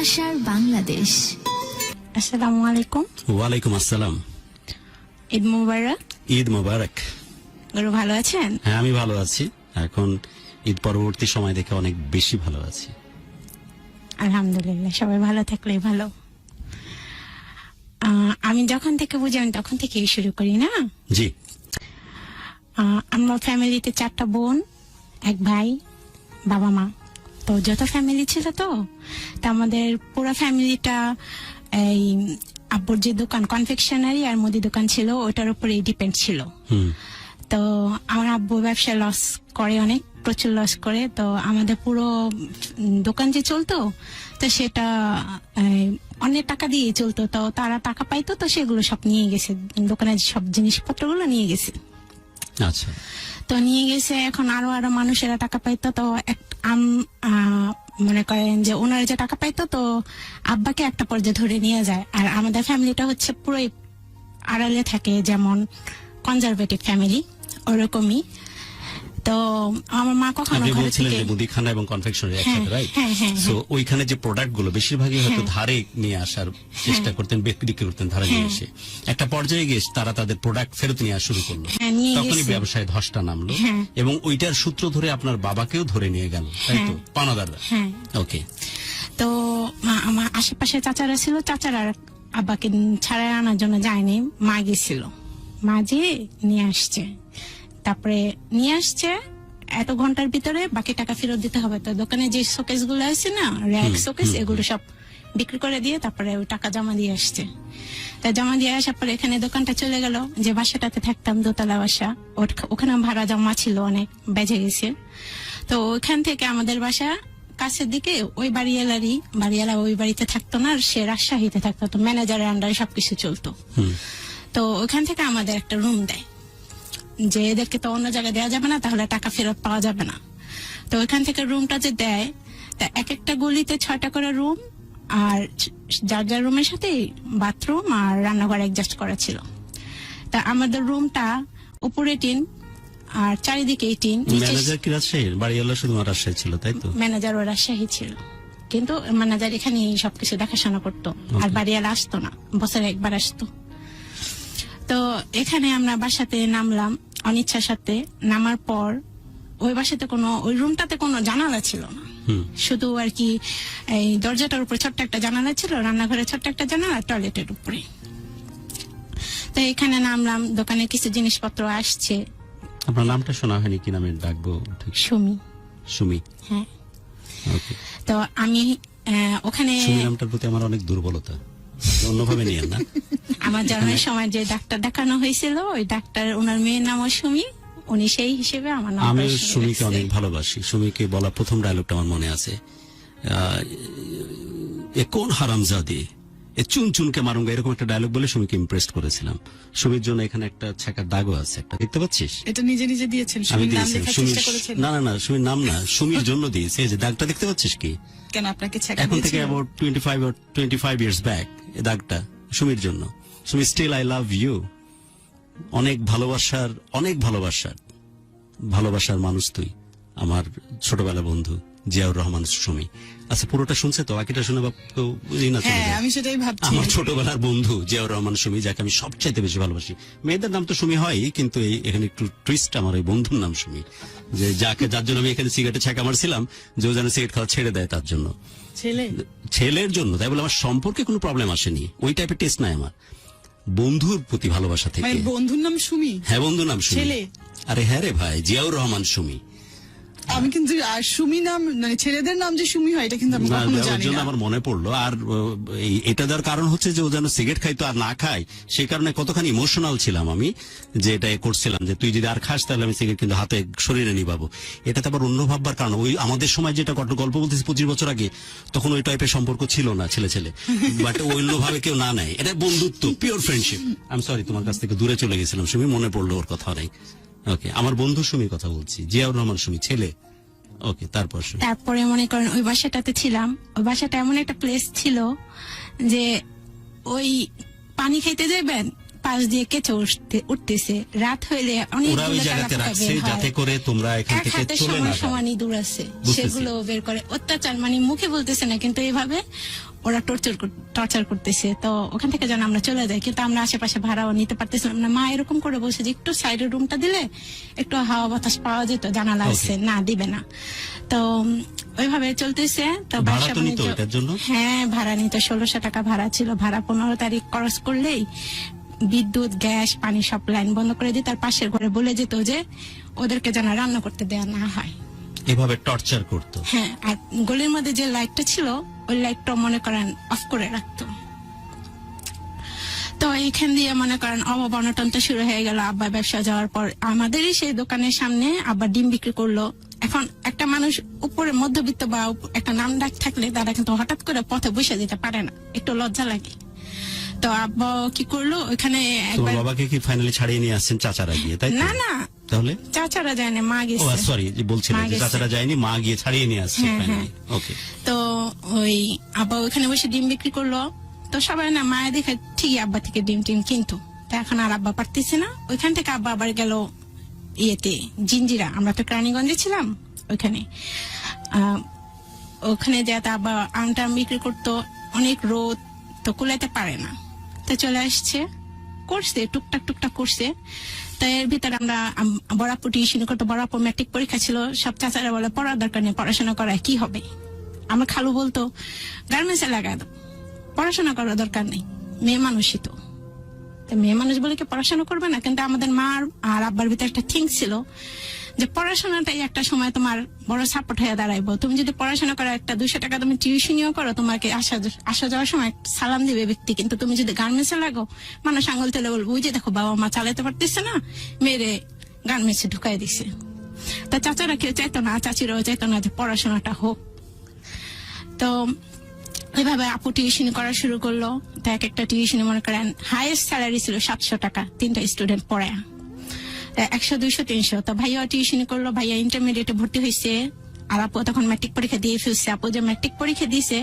ভালোবাসার বাংলাদেশ। আসসালামু আলাইকুম। ওয়ালাইকুম আসসালাম। ঈদ মুবারক। ঈদ মোবারক। গরু ভালো আছেন? হ্যাঁ, আমি ভালো আছি। এখন ঈদ পরবর্তী সময় দেখে অনেক বেশি ভালো আছি। আলহামদুলিল্লাহ, সবাই ভালো থাকলেই ভালো। আমি যখন থেকে বুঝি আমি তখন থেকেই শুরু করি না। জি। আমার ফ্যামিলিতে 4টা বোন, এক ভাই, বাবা মা। তো যত ফ্যামিলি ছিল তো আমাদের পুরো ফ্যামিলিটা এই আব্বুর যে দোকান কনফেকশনারি আর মুদি দোকান ছিল ওটার উপরে ডিপেন্ড ছিল। তো আমার আব্বু ব্যবসা লস করে, অনেক প্রচুর লস করে। তো আমাদের পুরো দোকান যে চলতো তো সেটা অনেক টাকা দিয়ে চলতো। তো তারা টাকা পাইতো, তো সেগুলো সব নিয়ে গেছে, দোকানের সব জিনিসপত্রগুলো নিয়ে গেছে। আচ্ছা। তো নিয়ে গেছে, এখন আরো মানুষেরা টাকা পাইতো। তো মনে করেন যে ওনারা যে টাকা পাইতো তো আব্বাকে একটা পর্যায়ে ধরে নিয়ে যায়। আর আমাদের ফ্যামিলিটা হচ্ছে পুরোই আড়ালে থাকে, যেমন কনজারভেটিভ ফ্যামিলি ওরকমই। তো আমার মা কখনো আপনি ঘরে বলছিলেন থেকে যে মুদিখানা এবং কনফেকশনারি একসাথে, রাইট? হ্যাঁ। সো ওইখানে যে প্রোডাক্ট গুলো বেশিরভাগই হয়তো ধারে নিয়ে আসার চেষ্টা করতেন, বিক্রি করতেন ধারে নিয়ে এসে। একটা পর্যায়ে গিয়ে তারা তাদের প্রোডাক্ট ফেরত নিয়ে আসা শুরু করলো, তখনই ব্যবসায় ধসটা নামলো। এবং ওইটার সূত্র ধরে আপনার বাবাকেও ধরে নিয়ে গেল, তাই তো? পানাদাররা। ওকে। তো আমার আশেপাশে চাচারা ছিল, চাচারা আব্বাকে ছাড়াই আনার জন্য যায়নি, মা গেছিল। মা যেয়ে নিয়ে আসছে, তারপরে নিয়ে আসছে এত ঘন্টার ভিতরে বাকি টাকা ফেরত দিতে হবে। তো দোকানে যে শোকেস গুলো আছে না, র্যাক শোকেস, এগুলো সব বিক্রি করে দিয়ে তারপরে ওই টাকা জমা দিয়ে আসছে। তা জমা দিয়ে আসার পরে এখানে দোকানটা চলে গেল। যে বাসাটাতে থাকতাম, দোতলা বাসা, ওখানে ভাড়া জমা ছিল, অনেক বেজে গেছে। তো ওইখান থেকে আমাদের বাসা কাছের দিকে, ওই বাড়িওয়ালা ওই বাড়িতে থাকতো না, আর সে রাজশাহীতে থাকতো। তো ম্যানেজারের আন্ডারে সবকিছু চলতো। তো ওইখান থেকে আমাদের একটা রুম দেয়, যে এদেরকে তো অন্য জায়গায় দেওয়া যাবে না, তাহলে টাকা ফেরত পাওয়া যাবে না। তো ওইখান থেকে রুমটা যে দেয়, তা এক একটা গলিতে 6টা করে রুম, আর যার যার রুমের সাথে বাথরুম আর রান্নাঘর অ্যাডজাস্ট করা ছিল। তা আমাদের রুমটা উপরে টিন আর চারিদিকে টিন। ম্যানেজার কি রাজশাহীর? বাড়িওয়ালা শুধু রাজশাহী ছিল, তাই তো? ম্যানেজার ও রাজশাহী ছিল, কিন্তু ম্যানেজার এখানে সবকিছু দেখাশোনা করতো। আর বাড়িওয়ালা আসতো না, বছরে একবার আসতো। তো এখানে আমরা বাসাতে নামলাম অনিচ্ছার সাথে। নামার পর ওই বাসাতে ওই রুমটাতে কোনো জানালা ছিল না, শুধু আর কি এই দরজাটার উপরে ছোট্ট একটা জানালা ছিল, রান্নাঘরে ছোট্ট একটা জানালা, টয়লেটের উপরে। তো এখানে নামলাম, দোকানে কিছু জিনিসপত্র আসছে। আপনার নামটা শোনা হয়নি, কি নামে ডাকবো? সুমি। সুমি। হ্যাঁ। ওকে। তো আমি ওখানে, সুমি নামটার প্রতি আমার অনেক দুর্বলতা, অন্যভাবে নিয়েন না। আমার জন্মের সময় যে ডাক্তার দেখানো হয়েছিল, ওই ডাক্তার, ওনার মেয়ের নামও সুমি, উনি সেই হিসেবে আমার নাম। আমি সুমিকে অনেক ভালোবাসি। সুমিকে বলা প্রথম ডায়লগটা আমার মনে আছে, এ কোন হারামজাদি, এ চুন চুনকে মারুঙ্গা, এরকম একটা ডায়লগ বলে সুমিকে ইমপ্রেস করেছিলাম। সুমির জন্য এখানে একটা ছাকার দাগও আছে, একটা দেখতে পাচ্ছিস? এটা নিজে নিজে দিয়েছেন? আমি দিয়েছি। না, সুমির নাম না, সুমির জন্য দিয়েছি। এই যে দাগটা দেখতে পাচ্ছিস কি? কেন আপনাকে এখন থেকে অ্যাবাউট 25 ইয়ার্স ব্যাক এই দাগটা সুমির জন্য। Sumi, still I love you. অনেক ভালোবাসার মানুষ তুই, আমার ছোটবেলা বন্ধু জিয়াউর রহমান সুমি। আচ্ছা, পুরোটা শুনছে তো? বাকিটা শুনে আমি সেটাই ভাবছি। আমার ছোটবেলার বন্ধু জিয়াউর রহমান সুমি, যাকে আমি সবচাইতে বেশি ভালোবাসি। মেয়েদের নাম তো সুমি হয়, কিন্তু এখানে একটু টুইস্ট, আমার ওই বন্ধুর নাম সুমি, যে যার জন্য আমি এখানে সিগারেটে ছ্যাঁকা মারছিলাম, যে ও যেন সিগারেট খাওয়া ছেড়ে দেয়, তার জন্য, ছেলের জন্য। তাই বলে আমার সম্পর্কে কোনো প্রবলেম আসেনি, ওই টাইপের টেস্ট নাই আমার, বন্ধুর প্রতি ভালোবাসা থেকে। বন্ধুর নাম সুমি? হ্যাঁ, বন্ধুর নাম সুমি। আরে হ্যাঁ রে ভাই, জিয়াউর রহমান সুমি। আমি কিন্তু সুমি নাম, মানে ছেলেদের নাম যে সুমি হয়, এটা কিন্তু আমি কখনো জানি না। আমার মনে পড়লো। আর এটা দেওয়ার কারণ হচ্ছে যে ও যেন সিগারেট খাইতো আর না খায়, সেই কারণে কতখানি ইমোশনাল ছিলাম আমি, যে এটা করছিলাম, যে তুই যদি আর খাস তাহলে আমি সিগারেট কিন্তু হাতে শরীরে নিবাবো। এটাতে আবার অন্য ভাববার কারণ, ওই আমাদের সময় যেটা গল্প বলতেছি 25 বছর আগে, তখন ওই টাইপের সম্পর্ক ছিল না, ছেলে বাট অন্যভাবে কেউ না নেয়, এটা বন্ধুত্ব, পিওর ফ্রেন্ডশিপ। আমি সরি, তোমার কাছ থেকে দূরে চলে গেছিলাম সুমি, মনে পড়লো ওর কথা নেই। ওকে, আমার বন্ধু সুমির কথা বলছি, জিয়াউর রহমান সুমি, ছেলে। ওকে, তারপরে মনে করেন ওই বাসাটাতে ছিলাম। ওই বাসাটা এমন একটা প্লেস ছিল যে ওই পানি খাইতে যাবেন, পাশ দিয়ে কেঁচে উঠতেছে, রাত হইলে ওরা ওই অনেকগুলো জায়গাতে তেলাপোকা রাখছে বের হয়। যাতে করে তোমরা এখান এক থেকে হাতে চলে না সমান যাও। সমান ইঁদুর আছে, বুঝতেছি। সেগুলো বের করে অত্যাচার, মানে মুখে বলতেছে না কিন্তু এইভাবে ওরা টর্চার করতেছে। তো ওখান থেকে যেন আমরা চলে যাই, কিন্তু আমরা আশেপাশে ভাড়াও নিতে পারতেছিলাম না। মা এরকম করে বলছে যে একটু সাইডের রুমটা দিলে একটু হাওয়া বাতাস পাওয়া যেত, জানালা আছে, না দিবে না। তো ওইভাবে চলতেছে। তো ভাড়া ব্যবসা তো নিত বাণিজ্য- এটার জন্য? হ্যাঁ, ভাড়া নিত, 1600 টাকা ভাড়া ছিল। ভাড়া 15 তারিখ খরচ করলেই বিদ্যুৎ, গ্যাস, পানি সব লাইন বন্ধ করে দিত। তার পাশের ঘরে বলে যেত যে ওদেরকে যেন রান্না করতে দেওয়া না হয়। এভাবে টর্চার করতো। হ্যাঁ, আর গলির মধ্যে যে লাইটটা ছিল ওই লাইটটা মনে করেন অফ করে রাখতো। তো এইখান দিয়ে মনে করেন অবনটনটা শুরু হয়ে গেল। আব্বা ব্যবসা যাওয়ার পর আমাদেরই সেই দোকানের সামনে আব্বা ডিম বিক্রি করলো। এখন একটা মানুষ উপরে মধ্যবিত্ত বা একটা নাম ডাক থাকলে তারা কিন্তু হঠাৎ করে পথে বসে যেতে পারে না, একটু লজ্জা লাগে। তো আব্বা কি করলো, ওইখানে তোমার একবার, বাবাকে কি ফাইনালি ছাড়িয়ে নিয়ে আসছেন চাচারা গিয়ে, তাই তো? না না, তাহলে চাচারা যায় না, মা ও গেছে। সরি, যে বলছিলেন মা যে গেছে। চাচারা যায়নি, মা গিয়ে ছাড়িয়ে নিয়ে আসছে হ্যাঁ, ফাইনালি। ওকে। তো ওই আব্বা ওইখানে বসে ডিম বিক্রি করলো। তো সবাই না মায়ের দেখে ঠিকই আব্বা থেকে ডিম টিম কিনতো। তো এখন আর আব্বা পারতেছে না। ওইখান থেকে আব্বা আবার গেল ইয়েতে, জিঞ্জিরা। আমরা তো রানীগঞ্জে ছিলাম, ওইখানে ওখানে যেতে আব্বা আম বিক্রি করতো। অনেক রোদ, তো কুলাইতে পারে না, তো চলে আসছে, করছে টুকটাক করছে। তো এর ভিতরে আমরা বড়াপু টিউশন করতো। বড়াপু ম্যাট্রিক পরীক্ষা ছিল। সব চাচারা বলে পড়ার দরকার নেই, পড়াশোনা করায় কি হবে। আমার খালু বলতো গার্মেন্টসে লাগা দাও, পড়াশোনা করার দরকার নেই, মেয়ে মানুষই তো। মেয়ে মানুষ বলে কি পড়াশোনা করবে না? কিন্তু আমাদের মা আর আব্বার ভিতরে একটা থিঙ্ক ছিল যে পড়াশোনাটাই একটা সময় তোমার বড় সাপোর্ট হয়ে দাঁড়াইবো। তুমি যদি পড়াশোনা করো, একটা 200 টাকা তুমি টিউশনিও করো, তোমাকে আসা যাওয়ার সময় সালাম দিবে ব্যক্তি। কিন্তু তুমি যদি গার্মেন্টসে লাগো, মানুষ আঙুল তেলে বলবো ওই যে দেখো বাবা মা চালাতে পারতেছে না, মেয়েরে গার্মেন্টসে ঢুকাই দিছে। তা চাচারা কেউ চাইতো না, চাচিরাও চাইতো না যে পড়াশোনাটা হোক। তো এইভাবে আপু টিউশন করা শুরু করলো। তো এক একটা টিউশনে মনে করেন হাইয়েস্ট স্যালারি ছিল 700 টাকা, 3টা স্টুডেন্ট পড়ায়। 100, 200, 300। তো ভাইয়া টিউশন করলো। ভাইয়া ইন্টারমিডিয়েটে ভর্তি হয়েছে, আর আপু তখন ম্যাট্রিক পরীক্ষা দিয়ে ফেলছে। আপু যে ম্যাট্রিক পরীক্ষা দিয়েছে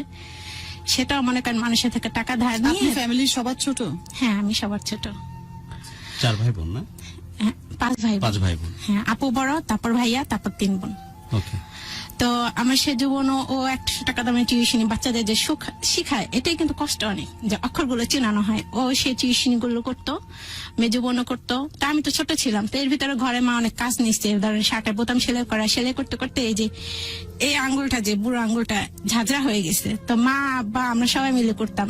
সেটাও মনে করেন মানুষের থেকে টাকা ধার আপনি নিয়ে। ফ্যামিলির সবার ছোট? হ্যাঁ, আমি সবার ছোট। 4 ভাই বোন না? হ্যাঁ, 5 ভাই বোন। 5 ভাই বোন। হ্যাঁ, আপু বড়, তারপর ভাইয়া, তারপর 3 বোন। ওকে। তো আমার সে জীবনও ও 100 টাকা দামের টিউশনি বাচ্চাদের যে শিখায়, এটাই কিন্তু কষ্ট অনেক, যে অক্ষরগুলো চেনানো হয়। ও সে টিউশনি গুলো করতো, মেজো বোনও করতো। তা আমি তো ছোট ছিলাম, তো এর ভিতরে ঘরে মা অনেক কাজ নিচ্ছে। ধরেন শার্টের বোতাম সেলাই করা, সেলাই করতে করতে এই যে এই আঙ্গুলটা, যে বুড়ো আঙ্গুলটা ঝাঁঝরা হয়ে গেছে। তো মা বা আমরা সবাই মিলে করতাম।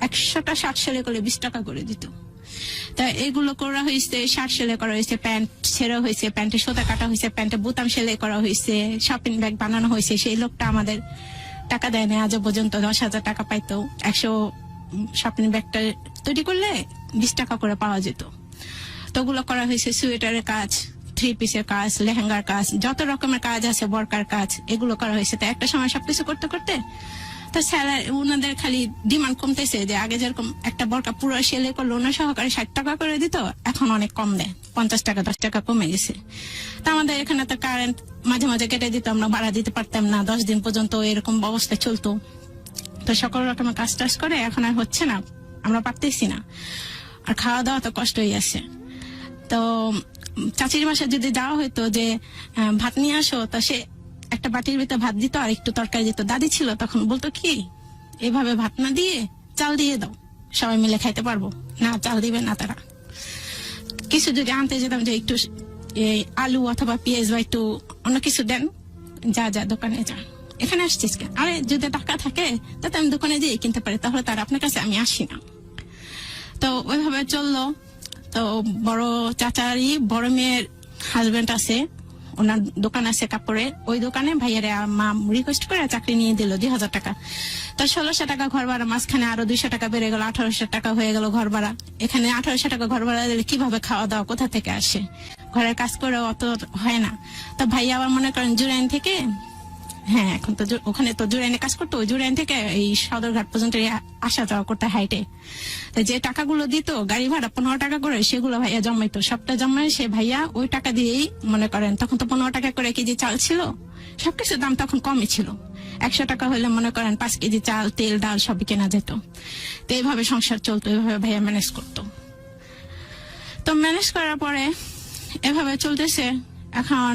100টা শার্ট সেলাই করলে 20 টাকা করে দিত। তা এগুলো করা হয়েছে, শার্ট সেলাই করা হয়েছে, প্যান্ট ছেঁড়া হয়েছে, প্যান্টে সুতা কাটা হয়েছে, প্যান্টে বোতাম সেলাই করা হয়েছে, শপিং ব্যাগ বানানো হয়েছে। সেই লোকটা আমাদের টাকা দেয় না আজও পর্যন্ত। 10,000 টাকা পাইতো। 100 শপিং ব্যাগটা তৈরি করলে 20 টাকা করে পাওয়া যেত। তো ওগুলো করা হয়েছে। সোয়েটারের কাজ, 3 পিসের কাজ, লেহেঙ্গার কাজ, যত রকমের কাজ আছে, বরকার কাজ, এগুলো করা হয়েছে। তো একটা সময় সবকিছু করতে করতে তো স্যালারি ওনাদের খালি ডিমান্ড কমতেছে, যে আগে যেরকম একটা বরকা পুরো সেলাই করলো ওনার সহকারে 60 টাকা করে দিত, এখন অনেক কম দেয়, 50 টাকা 10 টাকা কমে গেছে। তা আমাদের এখানে তো কারেন্ট মাঝে মাঝে কেটে দিত, আমরা ভাড়া দিতে পারতাম না, 10 দিন পর্যন্ত এরকম অবস্থা চলতো। তো সকল রকমের কাজ টাজ করে এখন আর হচ্ছে না, আমরা পারতেছি না। আর খাওয়া দাওয়া তো কষ্টই আছে। তো চাচির বাসায় যদি যাওয়া হইতো যে ভাত নিয়ে আসো, তো সে একটা বাটির ভিতরে ভাত দিত আর একটু তরকারি দিত। দাদি ছিল তখন, বলতো কি এভাবে ভাত না দিয়ে চাল দিয়ে দাও, সবাই মিলে খাইতে পারবো। না, চাল দিবে না তারা। কিছু যদি আনতে যেতাম যে একটু আলু অথবা পেঁয়াজ বা একটু অন্য কিছু দেন, যা যা দোকানে যা, এখানে আসছিস কেন? আরে যদি টাকা থাকে তাতে আমি দোকানে যেয়ে কিনতে পারি, তাহলে তার আপনার কাছে আমি আসি না। তো ওইভাবে চললো। তো বড় চাচারই বড় মেয়ের হাজবেন্ড আছে, ওনার দোকান আছে কাপড়ের, ওই দোকানে ভাইয়ারে মা রিকোয়েস্ট করে চাকরি নিয়ে দিল 2,000 টাকা। তো 1600 টাকা ঘর ভাড়া, মাঝখানে আরো 200 টাকা বেড়ে গেল, 1800 টাকা হয়ে গেল ঘর ভাড়া। এখানে 1800 টাকা ঘর ভাড়া দিলে কিভাবে খাওয়া দাওয়া কোথা থেকে আসে? ঘরের কাজ করে অত হয় না। তো ভাইয়া আবার মনে করেন জুরাইন থেকে, হ্যাঁ এখন তো ওখানে তো জুরাইনে কাজ করতো, জুরাইন থেকে এই সদরঘাট পর্যন্ত আসা যাওয়া করতে হাইটে। তো যে টাকাগুলো দিত গাড়ি ভাড়া 15 টাকা করে, সেগুলো ভাইয়া জমাইতো, সবটা জমায় সে ভাইয়া ওই টাকা দিয়েই মনে করেন, তখন তো 15 টাকা করে কেজি চাল ছিল, সবকিছুর দাম তখন কমই ছিল। 100 টাকা হলে মনে করেন 5 কেজি চাল, তেল, ডাল সবই কেনা যেত। তো এইভাবে সংসার চলতো, এইভাবে ভাইয়া ম্যানেজ করতো। তো ম্যানেজ করার পরে এভাবে চলতেছে। এখন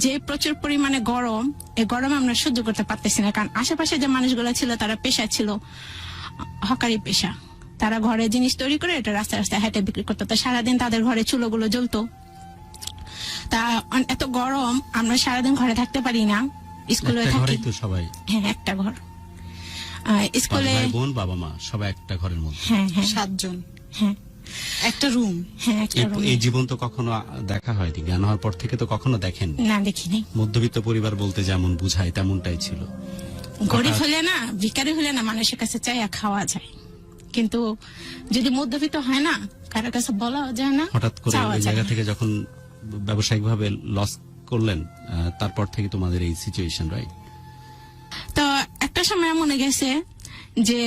যে প্রচুর পরিমাণে গরম, এই গরমে আমরা সহ্য করতে পারতেছি না, কারণ আশেপাশে যে মানুষগুলো ছিল তারা পেশা ছিল হকারি পেশা। তারা ঘরে জিনিস তৈরি করে এটা রাস্তায় রাস্তায় হেঁটে বিক্রি করতো। তো সারাদিন তাদের ঘরে চুলোগুলো জ্বলতো। তা এত গরম, আমরা সারাদিন ঘরে থাকতে পারি না, স্কুলে একটা থাকি। ঘরেই তো সবাই, হ্যাঁ, একটা ঘর। স্কুলে ভাই বোন বাবা মা সবাই একটা ঘরের মধ্যে। হ্যাঁ হ্যাঁ 7 জন, হ্যাঁ একটা রুম। হ্যাঁ, একটা এই- room। এই জীবন তো কখনো দেখা হয়নি, জ্ঞান হওয়ার পর থেকে তো কখনো দেখেন। না, দেখিনি। মধ্যবিত্ত পরিবার বলতে যেমন বুঝায় তেমনটাই ছিল। গরিব হলে না, ভিখারি হলে না, মানুষের কাছে চাইয়া খাওয়া যায়, কিন্তু যদি মধ্যবিত্ত হয় না, কারো কাছে বলা যায় না, হঠাৎ করে চাওয়া ওই যায় জায়গা না। থেকে যখন ব্যবসায়িক ভাবে লস করলেন, তারপর থেকে তোমাদের এই সিচুয়েশন, রাইট? তো একটা সময় মনে গেছে যে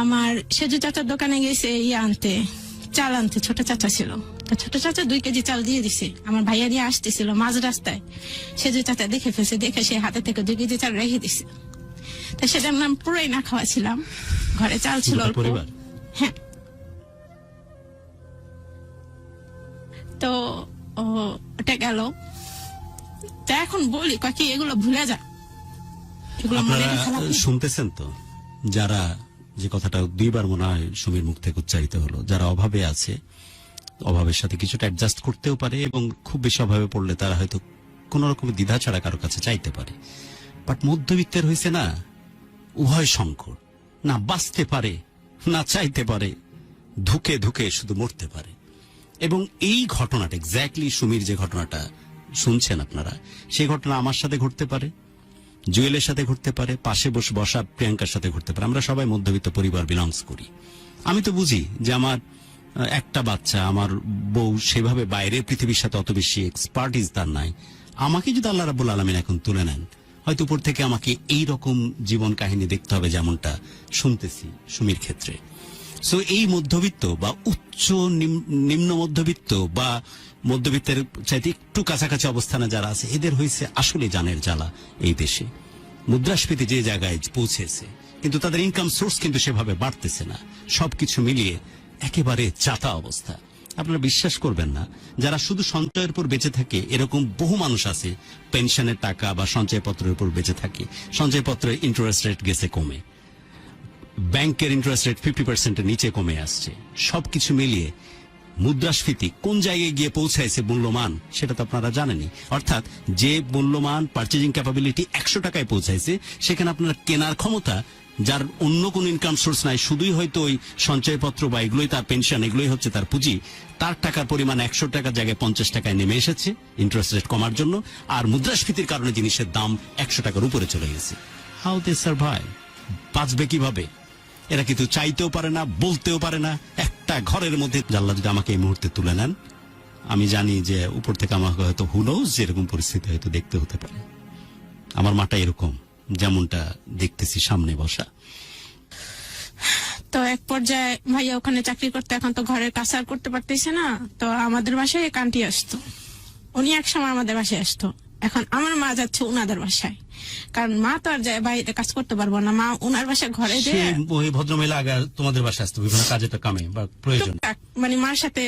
আমার সেজু চাচার দোকানে গেছে আনতে, চাল আনতে। ছোট চাচা ছিল, তো ছোট চাচা 2 কেজি চাল দিয়ে দিছে। আমার ভাইয়া দিয়ে আসতেছিল মাঝ রাস্তায়, সেজু চাচা দেখে ফেলছে, দেখে সে হাতে থেকে 2 কেজি চাল রেখে দিছে। তো সেটা আমরা পুরোই না খাওয়া ছিলাম, ঘরে চাল ছিল পুরো অল্প। পরিবার? হ্যাঁ। তো ওটা গেল। তা এখন বলি কি এগুলো ভুলে যা, এগুলো মনে আপনারা রেখে লাভ নেই। শুনতেছেন তো, যারা, যে কথাটা 2বার মনে হয় সমীর মুখ থেকে উচ্চারিত হলো, যারা অভাবে আছে, অভাবের সাথে কিছুটা অ্যাডজাস্ট করতেও পারে, এবং খুব বেশি অভাবে পড়লে তারা হয়তো কোন রকম দ্বিধা ছাড়া কারো কাছে চাইতে পারে। বাট মধ্যবিত্তের হয়েছে না উভয় সংকট, না বাঁচতে পারে না চাইতে পারে, ধুকে ধুকে শুধু মরতে পারে। এবং এই ঘটনাটা এক্স্যাক্টলি সুমির যে ঘটনাটা শুনছেন আপনারা, সেই ঘটনা আমার সাথে ঘটতে পারে, জুয়েলের সাথে ঘটতে পারে, পাশে বসে বসা প্রিয়াঙ্কার সাথে ঘটতে পারে। আমরা সবাই মধ্যবিত্ত পরিবার বিলংস করি। আমি তো বুঝি যে আমার একটা বাচ্চা, আমার বউ সেভাবে বাইরের পৃথিবীর সাথে অত বেশি এক্সপার্টিস তার নাই। আমাকে যদি আল্লাহ রাব্বুল আলামিন এখন তুলে নেন, হয়তো উপর থেকে আমাকে এই রকম জীবন কাহিনী দেখতে হবে যেমনটা শুনতেছি সুমির ক্ষেত্রে। সো এই মধ্যবিত্ত বা উচ্চ নিম্ন মধ্যবিত্ত বা মধ্যবিত্তের চাইতে একটু কাছাকাছি অবস্থানে যারা আছে, এদের হয়েছে আসলে জানের জ্বালা এই দেশে। মুদ্রাস্ফীতি যে জায়গায় পৌঁছেছে, কিন্তু তাদের ইনকাম সোর্স কিন্তু সেভাবে বাড়তেছে না। সবকিছু মিলিয়ে একেবারে চাতা অবস্থা। আপনারা বিশ্বাস করবেন না, যারা শুধু সঞ্চয়ের উপর বেঁচে থাকে, এরকম বহু মানুষ আছে পেনশনের টাকা বা সঞ্চয়পত্রের উপর বেঁচে থাকে। সঞ্চয়পত্রের ইন্টারেস্ট রেট গেছে কমে, ব্যাংকের ইন্টারেস্ট রেট 50%-এর নিচে কমে আসছে। সবকিছু মিলিয়ে মুদ্রাস্ফীতি কোন জায়গায় গিয়ে পৌঁছাইছে মূল্যমান, সেটা তো আপনারা জানেনই। অর্থাৎ যে মূল্যমান, পারচেজিং ক্যাপাবিলিটি 100 টাকায় পৌঁছাইছে, সেখানে আপনার কেনার ক্ষমতা, যার অন্য কোন ইনকাম সোর্স নাই, শুধুই হয়তো ওই সঞ্চয়পত্র বা এগুলোই তার পেনশন, এগুলোই হচ্ছে তার পুঁজি, তার টাকার পরিমাণ 100 টাকার জায়গায় 50 টাকায় নেমে এসেছে ইন্টারেস্ট রেট কমার জন্য। আর মুদ্রাস্ফীতির কারণে জিনিসের দাম 100 টাকার উপরে চলে গেছে। How they survive? বাঁচবে কিভাবে? এরা কিন্তু চাইতেও পারে না, বলতেও পারে না। একটা ঘরের মধ্যে আল্লাহ যদি আমাকে এই মুহূর্তে তুলে নেন, আমি জানি যে উপর থেকে আমাকে হয়তো হুনোস যেরকম পরিস্থিতি হয়তো দেখতে হতে পারে। আমার মাটা এরকম, যেমনটা দেখতেছি সামনে বসা। তো এক পর্যায়ে ভাইয়া ওখানে চাকরি করতে, এখন তো ঘরের কাজ আর করতে পারতেছে না। তো আমাদের বাসায় এক আন্টি আসতো, উনি এক সময় আমাদের বাসায় আসতো। এখন আমার মা যাচ্ছে উনাদের বাসায়, কারণ মা তো আর যায় বাইরে কাজ করতে পারবো না। মা উনার বাসায় ঘরে সে দিয়ে ওই ভদ্রমহিলা আগে তোমাদের বাসায় আসতো বিভিন্ন কাজে কামে বা প্রয়োজন টুকটাক মানে মার সাথে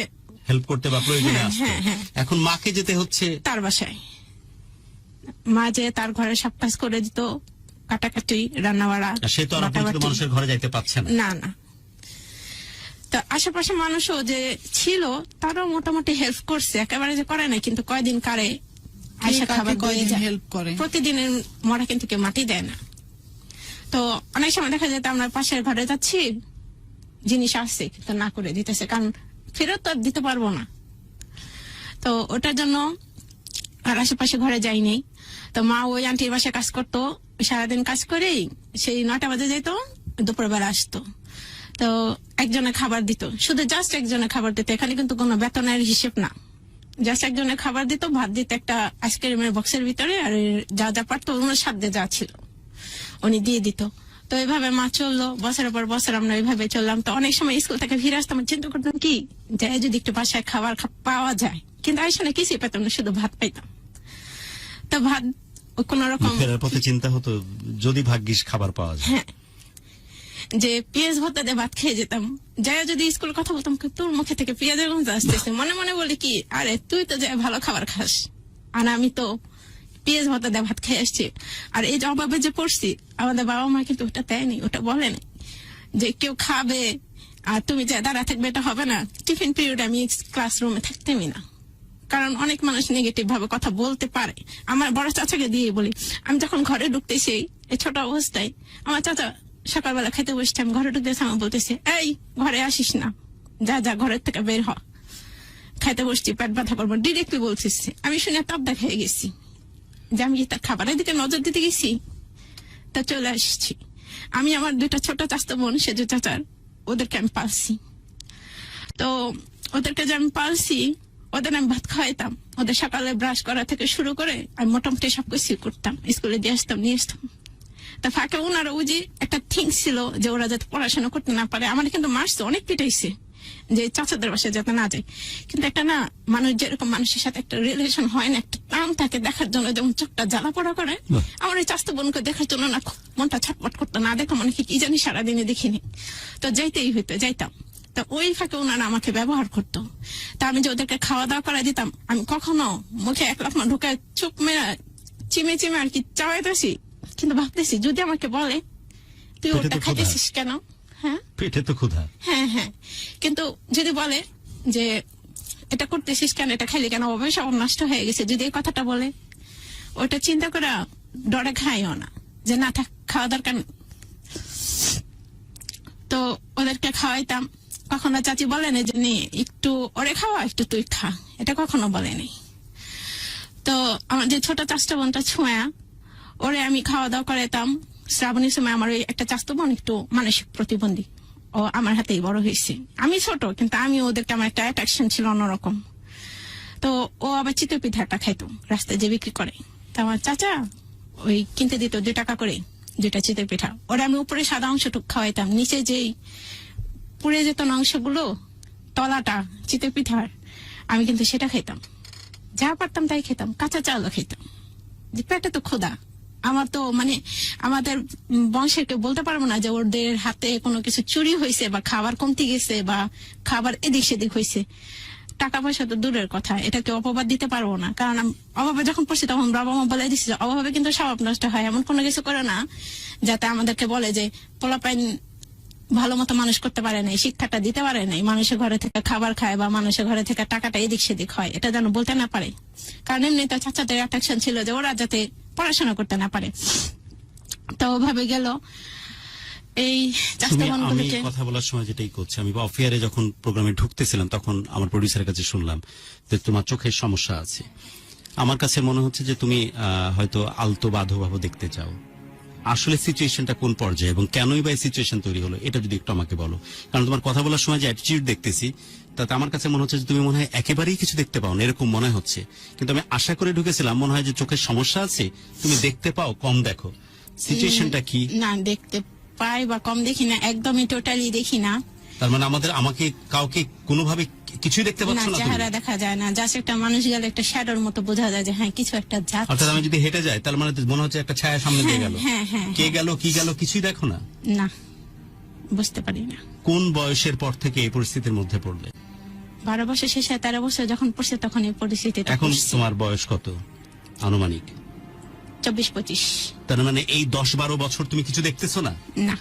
হেল্প করতে বা প্রয়োজনে হ্যাঁ, আসতো। হ্যাঁ, হ্যাঁ। এখন মাকে যেতে হচ্ছে তার বাসায়। মা যে তার ঘরে সব কাজ করে দিত, কাটাকাটি, রান্না বাড়া, আর সে তো আর অপরিচিত মানুষের ঘরে যাইতে পারছে না। না না। তো আশেপাশে মানুষও যে ছিল তারাও মোটামুটি হেল্প করছে, একেবারে যে করে নাই, কিন্তু কয়দিন কারে আইসা কাকে খাবার দিয়ে কয়দিন যায়। help করে? প্রতিদিনের মরা কিন্তু কেউ মাটি দেয় না। তো অনেক সময় দেখা যেত আমরা পাশের ঘরে যাচ্ছি, জিনিস আসছে কিন্তু না করে দিতেছে, কারণ ফেরত তো আর দিতে পারবো না। তো ওটার জন্য আর আশেপাশে ঘরে যাইনি। তো মা ওই আন্টির বাসায় কাজ করতো, সারাদিন কাজ করেই সেই 9টা বাজে যেত, দুপুরবেলা আসতো। তো একজনে খাবার দিত, শুধু জাস্ট একজনে খাবার দিত। এখানে কিন্তু কোনো বেতনের হিসেব না, জাস্ট একজনে খাবার দিত, ভাত দিত একটা আইসক্রিমের বক্সের ভিতরে, আর যা যা পারতো ওনার সাথে যা ছিল উনি দিয়ে দিত। তো এইভাবে মা চললো, বছরের পর বছর আমরা এইভাবে চললাম। তো অনেক সময় স্কুল থেকে ফিরে আসতাম, চিন্তা করতাম কি যে যদি একটু বাসায় খাবার পাওয়া যায়, কিন্তু আইসনে কিছুই পেতাম না, শুধু ভাত পাইতাম। তো ভাত কোন রকম ফেরার পথে চিন্তা হতো যদি ভাগ্যিস খাবার পাওয়া যায়। হ্যাঁ, যে পেঁয়াজ ভর্তা দিয়ে ভাত খেয়ে যেতাম। যাই যদি স্কুলে কথা বলতাম, তোর মুখে থেকে পেঁয়াজের গন্ধ আসতেছে, মনে মনে বলি কি, আরে তুই তো যাই ভালো খাবার খাস, আর আমি তো পেঁয়াজ ভর্তা দিয়ে ভাত খেয়ে আসছি। আর এই যে অভাবে যে পড়ছি, আমাদের বাবা মা কিন্তু ওটা দেয়নি, ওটা বলেনি যে কেউ খাবে আর তুমি যা দাঁড়া থাকবে, এটা হবে না। টিফিন পিরিয়ড আমি ক্লাসরুমে থাকতেমই না, কারণ অনেক মানুষ নেগেটিভ ভাবে কথা বলতে পারে। আমার বড় চাচাকে দিয়ে বলি, আমি যখন ঘরে ঢুকতেছি এই ছোট অবস্থায়, আমার চাচা সকালবেলা খেতে বসছে, আমি ঘরে ঢুকতেছি, আমার বলতেছে, এই ঘরে আসিস না, যা যা ঘরের থেকে বের হ, খাইতে বসছি, পেট ব্যথা করবো, ডিরেক্টলি বলছিস। আমি শুনে তবদা খেয়ে গেছি যে আমি কি তার খাবারের দিকে নজর দিতে গেছি, তা চলে আসছি। আমি আমার দুইটা ছোট চাচা বোন, সেজু চাচার, ওদেরকে আমি পালছি। তো ওদেরকে যে আমি পালছি, ওদের আমি ভাত খাওয়াইতাম, ওদের সকালে ব্রাশ করা থেকে শুরু করে আমি মোটামুটি সবকিছু করতাম, স্কুলে দিয়ে আসতাম, নিয়ে আসতাম। তা ফাঁকে ওনারা ওই যে একটা থিং ছিল যে ওরা যাতে পড়াশোনা করতে না পারে, আমার কিন্তু মারছে, অনেক পিটাইছে যে চাচাদের বাসায় যাতে না যায়। কিন্তু একটা না, মানুষ যেরকম মানুষের সাথে একটা রিলেশন হয় না, একটা টান থাকে দেখার জন্য, যেমন চোখটা জ্বালা পড়া করে, আমার এই চাস্ত বোনকে দেখার জন্য না খুব মনটা ছটপট করতো, না দেখো মনে কি জানি সারাদিনে দেখিনি। তো যাইতেই হইতো, যাইতাম। তা ওই ফাঁকে ওনারা আমাকে ব্যবহার করতো। তা আমি যে ওদেরকে খাওয়া দাওয়া করা দিতাম, আমি কখনো মুখে এক লাফা ঢুকায় চোখ মেরা চিমে চিমে আর কি চাওয়াইতেছি, কিন্তু ভাবতেছি যদি আমাকে বলে তুই পেটে ওটা তো খাইতেছিস কেন, হ্যাঁ পেটে তো ক্ষুধা। হ্যাঁ হ্যাঁ, কিন্তু যদি বলে যে এটা করতেছিস কেন, এটা খাইলে কেন, অবশ্যই সব নষ্ট হয়ে গেছে, যদি এই কথাটা বলে, ওটা চিন্তা করে ডরে খাইও না, যে না থাক, খাওয়া দরকার নেই। তো ওদেরকে খাওয়াইতাম। কখনো চাচি বলেনি যে নি একটু ওরে খাওয়া, একটু তুই খা, এটা কখনো বলেনি। তো আমার যে ছোট চাচটা বোনটা ছোঁয়া, ওরে আমি খাওয়া দাওয়া করাইতাম। শ্রাবণীর সময় আমার ওই একটা চাচতো বোন একটু মানসিক প্রতিবন্ধী, ও আমার হাতেই বড় হয়েছে। আমি ছোট, কিন্তু আমি ওদেরকে, আমার একটা অ্যাট্রাকশন ছিল অন্যরকম। তো ও আবার চিতই পিঠাটা খাইতো, রাস্তায় যে বিক্রি করে। তো আমার চাচা ওই কিনতে দিত 2 টাকা করে 2টা চিতই পিঠা। ওরা আমি উপরে সাদা অংশটুকু খাওয়াইতাম, নিচে যেই পুড়ে যেত না অংশগুলো, তলাটা চিতই পিঠার, আমি কিন্তু সেটা খেতাম। যা পারতাম তাই খেতাম, কাঁচা চাউলও খেতাম। যে পেটে তো ক্ষুধা। আমার তো মানে আমাদের বংশের কেউ বলতে পারবো না যে ওদের হাতে কোনো কিছু চুরি হয়েছে বা খাবার কমতি গেছে বা খাবার এদিক সেদিক হয়েছে। টাকা পয়সা তো দূরের কথা, এটাকে অপবাদ দিতে পারবো না, কারণ অভাবে যখন পড়ছি তখন বাবা মা বলে দিচ্ছে যে অভাবে কিন্তু স্বভাব নষ্ট হয়, এমন কোনো কিছু করে না যাতে আমাদেরকে বলে যে পোলাপাইন ভালো মতো মানুষ করতে পারে নাই, শিক্ষাটা দিতে পারে নাই, মানুষের ঘরে থেকে খাবার খায় বা মানুষের ঘরে থেকে টাকাটা এদিক সেদিক হয়, এটা যেন বলতে না পারে। কারণ এমনি তো চাচাদের অ্যাট্রাকশন ছিল যে ওরা যাতে পড়াশোনা করতে না পারে। তো ওভাবে গেল এই চাচা আমি বোনগুলোকে। কথা বলার সময় যেটাই করছি, আমি অফিয়ারে যখন প্রোগ্রামে ঢুকতেছিলাম তখন আমার প্রডিউসারের কাছে শুনলাম যে তোমার চোখের সমস্যা আছে। আমার কাছে মনে হচ্ছে যে তুমি হয়তো আলতো বা আধো ভাবে দেখতে চাও। আসলে সিচুয়েশনটা কোন পর্যায়ে এবং কেনই বা এই সিচুয়েশন তৈরি হলো, এটা যদি একটু আমাকে বলো। কারণ তোমার কথা বলার সময় যে অ্যাটিটিউড দেখতেছি, তাতে আমার কাছে মনে হচ্ছে যে তুমি মনে হয় একেবারেই কিছু দেখতে পাও না, এরকম মনে হচ্ছে। কিন্তু আমি আশা করে ঢুকেছিলাম মনে হয় যে চোখের সমস্যা আছে, তুমি দেখতে পাও, কম দেখো। সিচুয়েশনটা কি? না, দেখতে পাই বা কম দেখি না, একদমই টোটালি দেখি না। তার মানে আমাকে কাউকে কোনোভাবে কিছুই দেখতে না, পাচ্ছ না তুমি? চেহারা দেখা যায় না, জাস্ট একটা মানুষ গেলে একটা শ্যাডোর মতো বোঝা যায় যে হ্যাঁ কিছু একটা অর্থাৎ যাচ্ছে। আমি যদি হেঁটে যাই তার মানে তো মনে হচ্ছে একটা ছায়া সামনে দিয়ে গেল। হ্যাঁ, হ্যাঁ, কে গেল কি গেল কিছুই দেখো না? না, বুঝতে পারি না। কোন বয়সের পর থেকে এই পরিস্থিতির মধ্যে পড়লে? 12 বছর শেষে 13 বছর যখন পড়ছে তখন এই পরিস্থিতিটা এখন পড়ছে। তোমার বয়স কত আনুমানিক? 24-25। তার মানে এই 10-12 বছর তুমি কিছু দেখতেছো না? না,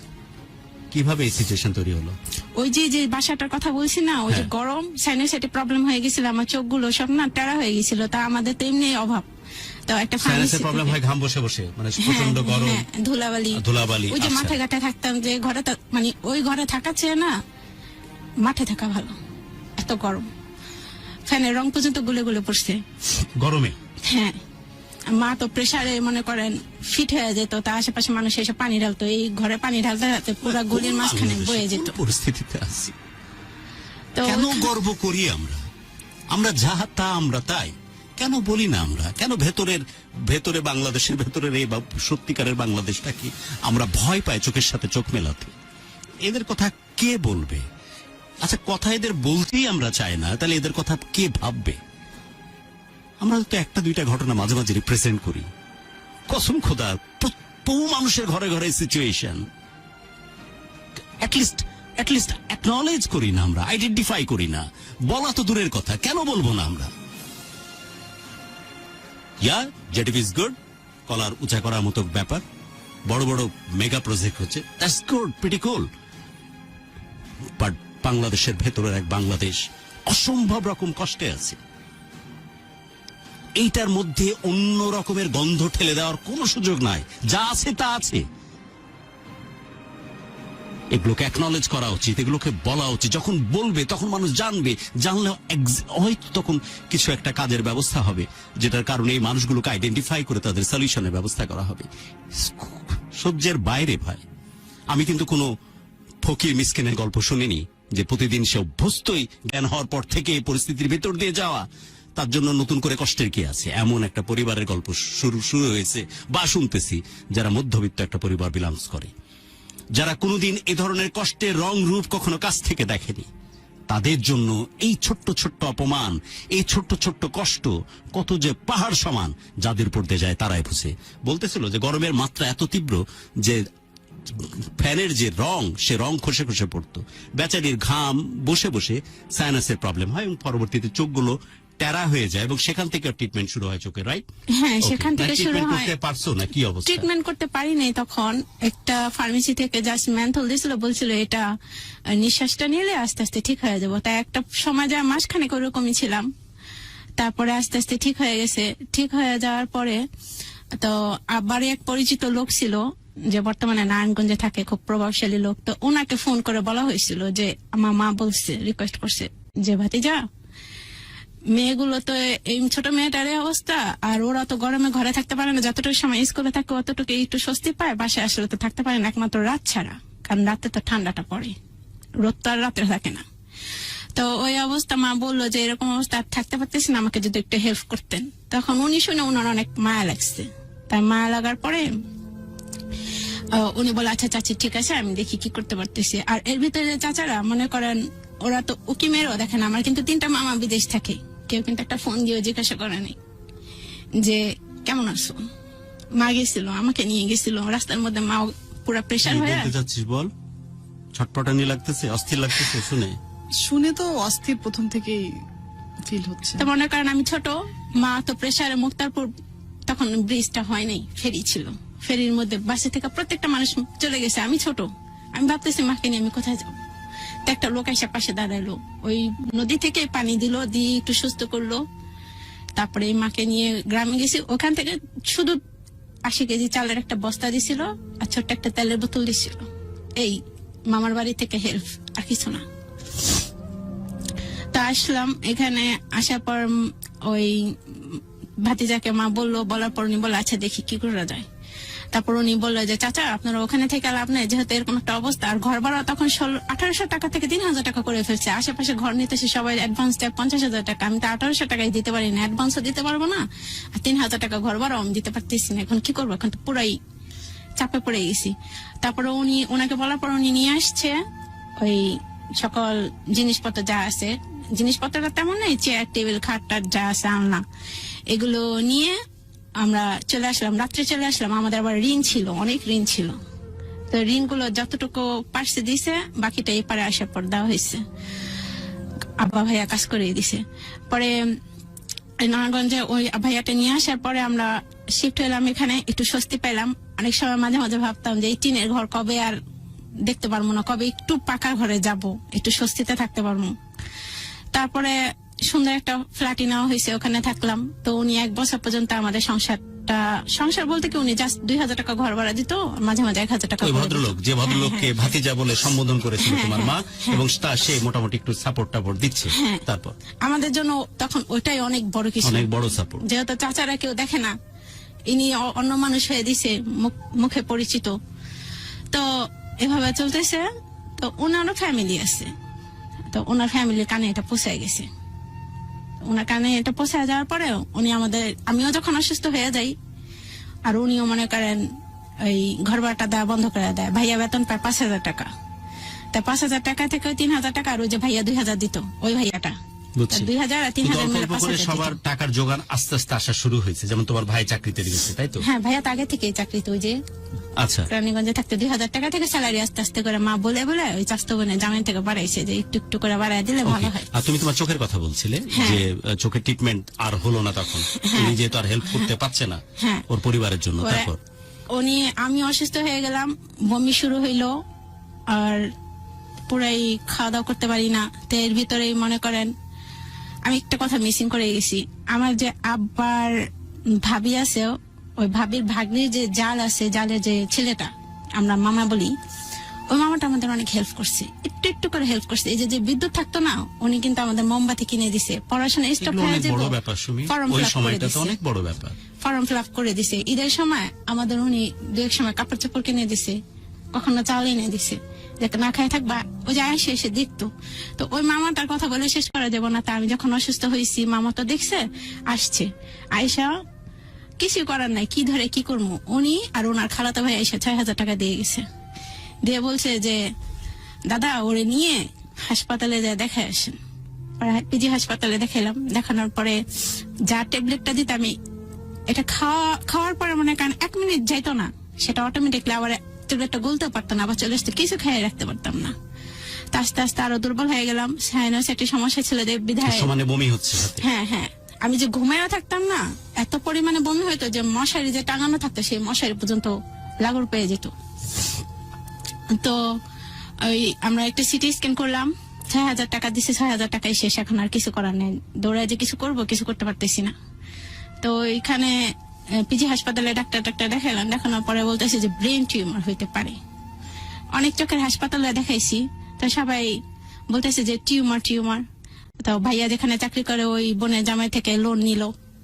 কিভাবে এই সিচুয়েশন তৈরি হলো? ওই যে বাসাটার কথা বলছি না, ওই যে হ্যাঁ। গরম সাইনাসাইটিস প্রবলেম হয়ে গেছিল, আমার চোখগুলো সব না টেরা হয়ে গেছিল। তা আমাদের তো এমনি অভাব, তো একটা সাইনাসের pharmacy প্রবলেম থেকে- হয় ঘাম বসে বসে, মানে হ্যাঁ, প্রচন্ড গরম, হ্যাঁ, ধুলাবালি। ওই যে আচ্ছা। মাঠে ঘাটে থাকতাম, যে ঘরে মানে ওই ঘরে থাকা চেয়ে না মাঠে থাকা ভালো, এত গরম, ফ্যানের রং পর্যন্ত গুলে গুলে পড়ছে গরমে। হ্যাঁ, মা তো প্রেসারে মনে করেন ফিট হয়ে যেত, তার আশেপাশে মানুষ এসে পানি ঢালতো, এই ঘরে পানি ঢালতে ঢালতে পুরো গলির মাঝখানে বয়ে যেত। কোন পরিস্থিতিতে আছি? তো কেন গর্ব করি আমরা যা তা আমরা তাই কেন বলি না? আমরা কেন ভেতরে বাংলাদেশের ভেতরের এই সত্যিকারের বাংলাদেশটা কি আমরা ভয় পাই চোখের সাথে চোখ মেলাতে? এদের কথা কে বলবে? আচ্ছা, কথা এদের বলতেই আমরা চাই না, তাহলে এদের কথা কে ভাববে? আমরা তো 1-2টা ঘটনা মাঝে মাঝে রিপ্রেজেন্ট করি। কসম খোদা, বহু মানুষের ঘরে ঘরে সিচুয়েশন। অ্যাটলিস্ট অ্যাকনলেজ করি না, আমরা আইডেন্টিফাই করি না। বলা তো দূরের কথা, কেন বলবো না আমরা? জেডিপি ইজ গুড, কলার উঁচা করার মতো ব্যাপার, বড় বড় মেগা প্রজেক্ট হচ্ছে, that's good, pretty cool. But বাংলাদেশের ভেতরের এক বাংলাদেশ অসম্ভব রকম কষ্টে আছে। এইটার মধ্যে অন্য রকমের গন্ধ ঠেলে দেওয়ার কোনো সুযোগ নাই। যা আছে তা আছে। এগুলোকে অ্যাকনলেজ করা উচিত, এগুলোকে বলা উচিত। যখন বলবে তখন মানুষ জানবে, জানলে হয়তো তখন কিছু একটা কাজের ব্যবস্থা হবে, যেটার কারণে এই মানুষগুলোকে আইডেন্টিফাই করে তাদের সলিউশনের ব্যবস্থা করা হবে। সহ্যের বাইরে ভাই। আমি কিন্তু কোনো ফকির মিসকিনের গল্প শুনিনি যে প্রতিদিন সে অভ্যস্তই জ্ঞান হওয়ার পর থেকে এই পরিস্থিতির ভেতর দিয়ে যাওয়া, তার জন্য নতুন করে কষ্টের কি আছে, এমন একটা পরিবারের গল্প শুরু হয়েছে বা শুনতেছি, যারা মধ্যবিত্ত একটা পরিবার বিলংস করে, যারা কোনোদিন এ ধরনের কষ্টের রং রূপ কখনো কাছ থেকে দেখেনি। তাদের জন্য এই ছোট্ট ছোট্ট অপমান, এই ছোট্ট ছোট্ট কষ্ট কত যে পাহাড় সমান, যাদের উপর দিয়ে যায় তারাই বুঝে। বলতেছিল যে গরমের মাত্রা এত তীব্র যে ফ্যানের যে রং, সে রং খসে খসে পড়তো। বেচারির ঘাম বসে বসে সাইনাসের প্রবলেম হয় এবং পরবর্তীতে চোখগুলো টেরা হয়ে যায় এবং সেখান থেকে ট্রিটমেন্ট শুরু হয় চোখে, রাইট? হ্যাঁ, সেখান থেকে শুরু হয়। করতে পারছো না? কি অবস্থা? ট্রিটমেন্ট করতে পারি নাই তখন। একটা ফার্মেসি থেকে জাস্ট মেন্থল দিয়েছিল, বলছিল এটা নিঃশ্বাসটা নিলে আস্তে আস্তে ঠিক হয়ে যাবো। তাই একটা সময় যা মাসখানেক ওরকমই ছিলাম। তারপরে আস্তে আস্তে ঠিক হয়ে গেছে। ঠিক হয়ে যাওয়ার পরে তো আবার এক পরিচিত লোক ছিল যে বর্তমানে নারায়ণগঞ্জে থাকে, খুব প্রভাবশালী লোক। তো ওনাকে ফোন করে বলা হয়েছিল যে আমার মা বলছে, রিকোয়েস্ট করছে যে ভাতিজা, মেয়েগুলো তো এই ছোট মেয়েটার অবস্থা, আর ওরা তো গরমে ঘরে থাকতে পারে না, যতটুকু সময় স্কুলে থাকে অতটুকু একটু স্বস্তি পায়, বাসায় আসলে তো থাকতে পারে না, একমাত্র রাত ছাড়া, কারণ রাতে তো ঠান্ডাটা পড়ে, রোদ তো আর রাত্রে থাকে না। তো ওই অবস্থা, মা বললো যে এরকম অবস্থা আর থাকতে পারতেছি না, আমাকে যদি একটু হেল্প করতেন। তখন উনি শুনে ওনার অনেক মায়া লাগছে। তাই মায়া লাগার পরে উনি বলে আচ্ছা চাচি ঠিক আছে, আমি দেখি কি করতে পারতেছি। আর এর ভিতরে চাচারা মনে করেন ওরা তো উকি মেয়েরও দেখেন, আমার কিন্তু 3টা মামা বিদেশ থাকে, কেউ কিন্তু একটা ফোন দিয়ে জিজ্ঞাসা করে নাই যে কেমন আছো। মা গেছিল, আমাকে নিয়ে গেছিল রাস্তার মধ্যে, মা পুরো প্রেশার হয়ে। বলতে চাচ্ছিস বল? ছটপটানি লাগতেছে, অস্থির লাগতেছে শুনে তো অস্থির প্রথম থেকেই ফিল হচ্ছে। তো মনে করেন আমি ছোট, মা তো প্রেশারে, মুক্তারপুর তখন ব্রিজটা হয় নাই, ফেরি ছিল, ফেরির মধ্যে বাসে থেকে প্রত্যেকটা মানুষ চলে গেছে, আমি ছোট। আমি ভাবতেছি মাকে নিয়ে আমি কোথায় যাবো। তো একটা লোক এসে পাশে দাঁড়ালো, ওই নদী থেকে পানি দিল, দিয়ে একটু সুস্থ করলো। তারপরে মাকে নিয়ে গ্রামে গেছি, ওখান থেকে শুধু 80 কেজি চালের একটা বস্তা দিছিল আর ছোট্ট একটা তেলের বোতল দিছিল। এই মামার বাড়ি থেকে হেল্প, আর কিছু না। তো আসলাম এখানে, আসার পর ওই ভাতিজাকে মা বললো, বলার পর উনি বললো আচ্ছা দেখি কি করা যায়। তারপর উনি বললো যে চাচা আপনারা ওখানে থেকে লাভ নেই, যেহেতু এরকম একটা অবস্থা, আর ঘর ভাড়া তখন 1800 টাকা থেকে 3000 টাকা করে ফেলছে। আশেপাশে ঘর নিতেছে সবাই, অ্যাডভান্স দেয় 50,000 টাকা। আমি তো 1800 টাকাই দিতে পারি না, অ্যাডভান্সও দিতে পারবো না, আর 3000 টাকা ঘর ভাড়াও আমি দিতে পারতেছি না। এখন কি করবো? এখন তো পুরাই চাপে পড়ে গেছি। তারপরে ওনাকে বলার পর উনি নিয়ে আসছে ওই সকল জিনিসপত্র যা আছে, জিনিসপত্রটা তেমন নেই, চেয়ার টেবিল খাট টাট যা আছে আনলাম, এগুলো নিয়ে আমরা চলে আসলাম, রাত্রে চলে আসলাম। আমাদের আবার ঋণ ছিল, অনেক ঋণ ছিল। তো ঋণগুলো যতটুকু পার্সে দিছে, বাকিটা এপারে আসার পর দেওয়া হয়েছে। আব্বা ভাইয়া কাজ করে দিছে। পরে নারায়ণগঞ্জে ওই ভাইয়াটা নিয়ে আসার পরে আমরা শিফট হলাম এখানে, একটু স্বস্তি পেলাম। অনেক সময় মাঝে মাঝে ভাবতাম যে এই টিনের ঘর কবে আর দেখতে পারবো না, কবে একটু পাকা ঘরে যাব, একটু স্বস্তিতে থাকতে পারবো। তারপরে সুন্দর একটা ফ্ল্যাটই নেওয়া হয়েছে, ওখানে থাকলাম। তো উনি 1 বছর পর্যন্ত আমাদের সংসার বলতে কি, উনি জাস্ট 2000 টাকা ঘর ভাড়া দিত, মাঝে মাঝে 1000 টাকা। ওই ভদ্রলোক, যে ভদ্রলোককে ভাতিজা বলে সম্বোধন করেছিল তোমার মা, এবং সে মোটামুটি একটু সাপোর্ট দিচ্ছে। তারপর আমাদের জন্য তখন ওইটাই অনেক বড় কিছু, অনেক বড় সাপোর্ট। যেহেতু চাচারা কেউ দেখে না, ইনি অন্য মানুষ হয়ে দিছে, মুখে পরিচিত। তো এভাবে চলতেছে। তো ওনারও ফ্যামিলি আছে, তো ওনার ফ্যামিলির কানে এটা পোষায় গেছে। ওনার কানে এটা পোষায় যাওয়ার পরে উনি আমিও যখন অসুস্থ হয়ে যাই, আর উনিও মনে করেন ওই ঘর ভাড়াটা দেওয়া বন্ধ করে দেয়। ভাইয়া বেতন পায় 5000 টাকা, তাই 5000 টাকা থেকে 3000 টাকা, আর ওই যে ভাইয়া 2000 দিত, ওই ভাইয়াটা বুঝছি। 2000 আর কিন্তু 3000 অল্প মিলে অল্প করে 5000 সবার টাকার জোগান আস্তে আস্তে আসা শুরু হয়েছে, যেমন তোমার ভাই চাকরিতে গেছে, তাই তো? হ্যাঁ, ভাইয়া তো আগে থেকে চাকরিতে, ওই যে আচ্ছা, রানীগঞ্জে থাকতে 2000 টাকা থেকে স্যালারি আস্তে আস্তে করে মা বলে বলে ওই চাস্তো বোনের জামাই থেকে বাড়াইছে, যে একটু একটু করে বাড়াই দিলে ভালো ওকে। হয়। আর তুমি তোমার চোখের কথা বলছিলে হ্যাঁ। যে চোখের ট্রিটমেন্ট আর হলো না তখন, উনি যেহেতু আর হেল্প করতে পারছে না হ্যাঁ। ওর পরিবারের জন্য, ওরা- তারপর উনি, আমি অসুস্থ হয়ে গেলাম, বমি শুরু হইলো, আর পুরাই খাওয়া দাওয়া করতে পারি না। তো এর ভিতরেই মনে করেন আমি একটা কথা মিসিং করে গেছি। আমার যে আব্বার ভাবি আছে, ওই ভাবির ভাগ্নির যে জাল আছে, জালের যে ছেলেটা আমরা মামা বলি, ওই মামাটা আমাদের অনেক হেল্প করছে, একটু একটু করে হেল্প করছে। এই যে বিদ্যুৎ থাকতো না, উনি কিন্তু আমাদের মোমবাতি কিনে দিছে, পড়াশোনা স্টপ এগুলো হয়ে অনেক যাবো, বড় ব্যাপার সুমি, ফর্ম ওই ফিল আপ করে সময়টা তো দিছে, অনেক বড় ব্যাপার। ফর্ম ফিল আপ করে দিছে। ঈদের সময় আমাদের উনি দু এক সময় কাপড় চোপড় কিনে দিছে, কখনো চাল এনে দিছে, যে না খাই থাকবা, ওই যে এসে এসে দেখতো। তো ওই মামাটার কথা বলে শেষ করা যাবো না। তা আমি যখন অসুস্থ হয়েছি, মামা তো দেখছে, আসছে, আয়সা কিছু করার নাই, কি ধরে কি করবো, উনি আর ওনার খালাতো ভাই এসে 6000 টাকা দিয়ে গেছে, দিয়ে বলছে যে দাদা ওরে নিয়ে হাসপাতালে যা দেখে আসেন। পিজি হাসপাতালে দেখাইলাম, দেখানোর পরে যা ট্যাবলেটটা দিতে আমি এটা খাওয়ার পরে মনে করেন 1 মিনিট যাইতো না, সেটা অটোমেটিকলি আবার ট্যাবলেটটা গলতেও পারতো না, আবার চলে আসতো, কিছু খেয়ে রাখতে পারতাম না। তা আস্তে আস্তে আরো দুর্বল হয়ে গেলাম, সাইনাস একটি সমস্যা ছিল, যে বিধায় সমানে বমি হচ্ছে সাথে। হ্যাঁ হ্যাঁ, আমি যে ঘুমায়ও থাকতাম না, এত পরিমাণে বমি হইতো যে মশারি যে টাঙানো থাকতো সেই মশারি পর্যন্ত লাগর পেয়ে যেত। তো ওই আমরা একটা সিটি স্ক্যান করলাম, 6000 টাকা দিছে, 6000 টাকাই শেষ, এখন আর কিছু করার নেই, দৌড়ায় যে কিছু করব, কিছু করতে পারতেছি না। তো এখানে পিজি হাসপাতালে ডাক্তার দেখালাম, দেখানোর পরে বলতেছে যে ব্রেন টিউমার হইতে পারে। অনেক চোখের হাসপাতালে দেখাইছি, তো সবাই বলতেছে যে টিউমার। তো ভাইয়া যেখানে চাকরি করে ওই বোনের জামাই থেকে লোন নিল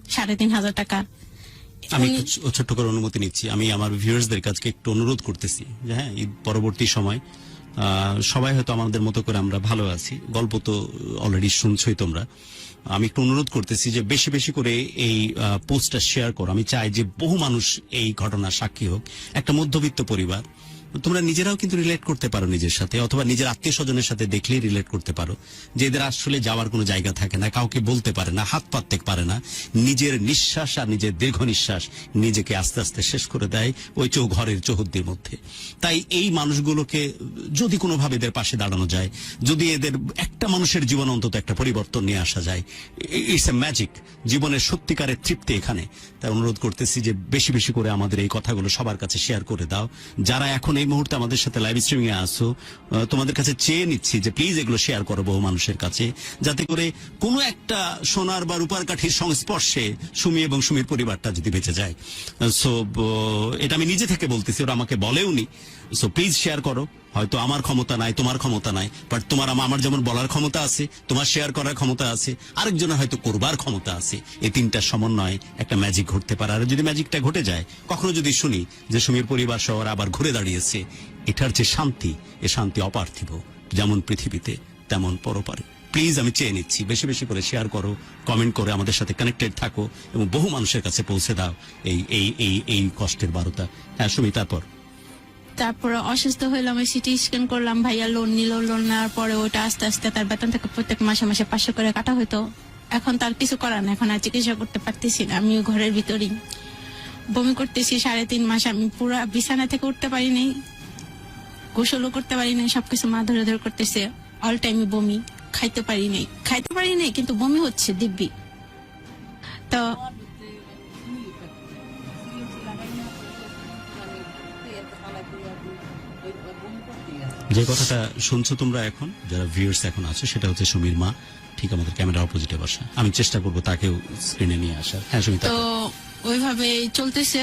3500 টাকা। আমি উনি- একটু ছোট্ট করে অনুমতি নিচ্ছি, আমি আমার ভিউয়ার্সদের কাছে একটু অনুরোধ করতেছি যে হ্যাঁ, ঈদ পরবর্তী সময় সবাই হয়তো আমাদের মতো করে আমরা ভালো আছি, গল্প তো অলরেডি শুনছই তোমরা। আমি একটু অনুরোধ করতেছি যে বেশি বেশি করে এই পোস্টটা শেয়ার করো। আমি চাই যে বহু মানুষ এই ঘটনার সাক্ষী হোক। একটা মধ্যবিত্ত পরিবার, তোমরা নিজেরাও কিন্তু রিলেট করতে পারো নিজের সাথে, অথবা নিজের আত্মীয় স্বজনের সাথে দেখলেই রিলেট করতে পারো, যে এদের আসলে যাওয়ার কোনো জায়গা থাকে না, কাউকে বলতে পারে না, হাত পাততে পারে না, নিজের নিঃশ্বাস আর নিজের দীর্ঘ নিঃশ্বাস নিজেকে আস্তে আস্তে শেষ করে দেয় ওই ঘরের চৌহদ্দির মধ্যে। তাই এই মানুষগুলোকে যদি কোনোভাবে এদের পাশে দাঁড়ানো যায়, যদি এদের একটা মানুষের জীবন অন্তত একটা পরিবর্তন নিয়ে আসা যায়, ইটস এ ম্যাজিক, জীবনের সত্যিকারের তৃপ্তি এখানে। তাই অনুরোধ করতেছি যে বেশি বেশি করে আমাদের এই কথাগুলো সবার কাছে শেয়ার করে দাও। যারা এখন এই মুহূর্তে আমাদের সাথে লাইভ স্ট্রিমিং এ আসো, তোমাদের কাছে চেয়ে নিচ্ছি যে প্লিজ এগুলো শেয়ার করো বহু মানুষের কাছে, যাতে করে কোনো একটা সোনার বা রূপার কাঠির সংস্পর্শে সুমি এবং সুমির পরিবারটা যদি বেঁচে যায়। সো এটা আমি নিজে থেকে বলতেছি, ওরা আমাকে বলেওনি। সো প্লিজ শেয়ার করো। হয়তো আমার ক্ষমতা নাই, তোমার ক্ষমতা নাই, বাট তোমার আমার যেমন বলার ক্ষমতা আছে, তোমার শেয়ার করার ক্ষমতা আছে, আরেকজনের হয়তো করবার ক্ষমতা আছে। এই তিনটার সমন্বয়ে একটা ম্যাজিক ঘটতে পারে। আর যদি ম্যাজিকটা ঘটে যায়, কখনো যদি শুনি যে সুমির পরিবার শহর আবার ঘুরে দাঁড়িয়েছে, এটার যে শান্তি, এ শান্তি অপার্থিব, যেমন পৃথিবীতে তেমন পরপারে। প্লিজ আমি চেয়ে নিচ্ছি, বেশি বেশি করে শেয়ার করো, কমেন্ট করে আমাদের সাথে কানেক্টেড থাকো এবং বহু মানুষের কাছে পৌঁছে দাও এই এই এই এই কষ্টের বার্তা। হ্যাঁ সুমি, তারপরে অসুস্থ হইলাম, সিটি স্ক্যান করলাম, ভাইয়া লোন নিল, লোন নেওয়ার পরে ওটা আস্তে আস্তে তার বেতন থেকে প্রত্যেক মাসে মাসে 500 করে কাটা হইতো। এখন তার কিছু করার না, এখন আর চিকিৎসা করতে পারতেছি না, আমিও ঘরের ভিতরেই বমি করতেছি 3.5 মাস। আমি পুরো বিছানা থেকে উঠতে পারি নাই, গোসলও করতে পারি নাই, সবকিছু মা ধরে ধরে করতেছে, অল টাইমই বমি, খাইতে পারি নাই কিন্তু বমি হচ্ছে দিব্যি। তো যে কথাটা শুনছো তোমরা এখন, যারা ভিউয়ার্স এখন আছো, সেটা হচ্ছে সুমির মা, ঠিক আমাদের ক্যামেরা অপোজিটে বসা। আমি চেষ্টা করবো তাকেও স্ক্রিনে নিয়ে আসার। হ্যাঁ সুমিতা। তো ওইভাবে চলতেছে।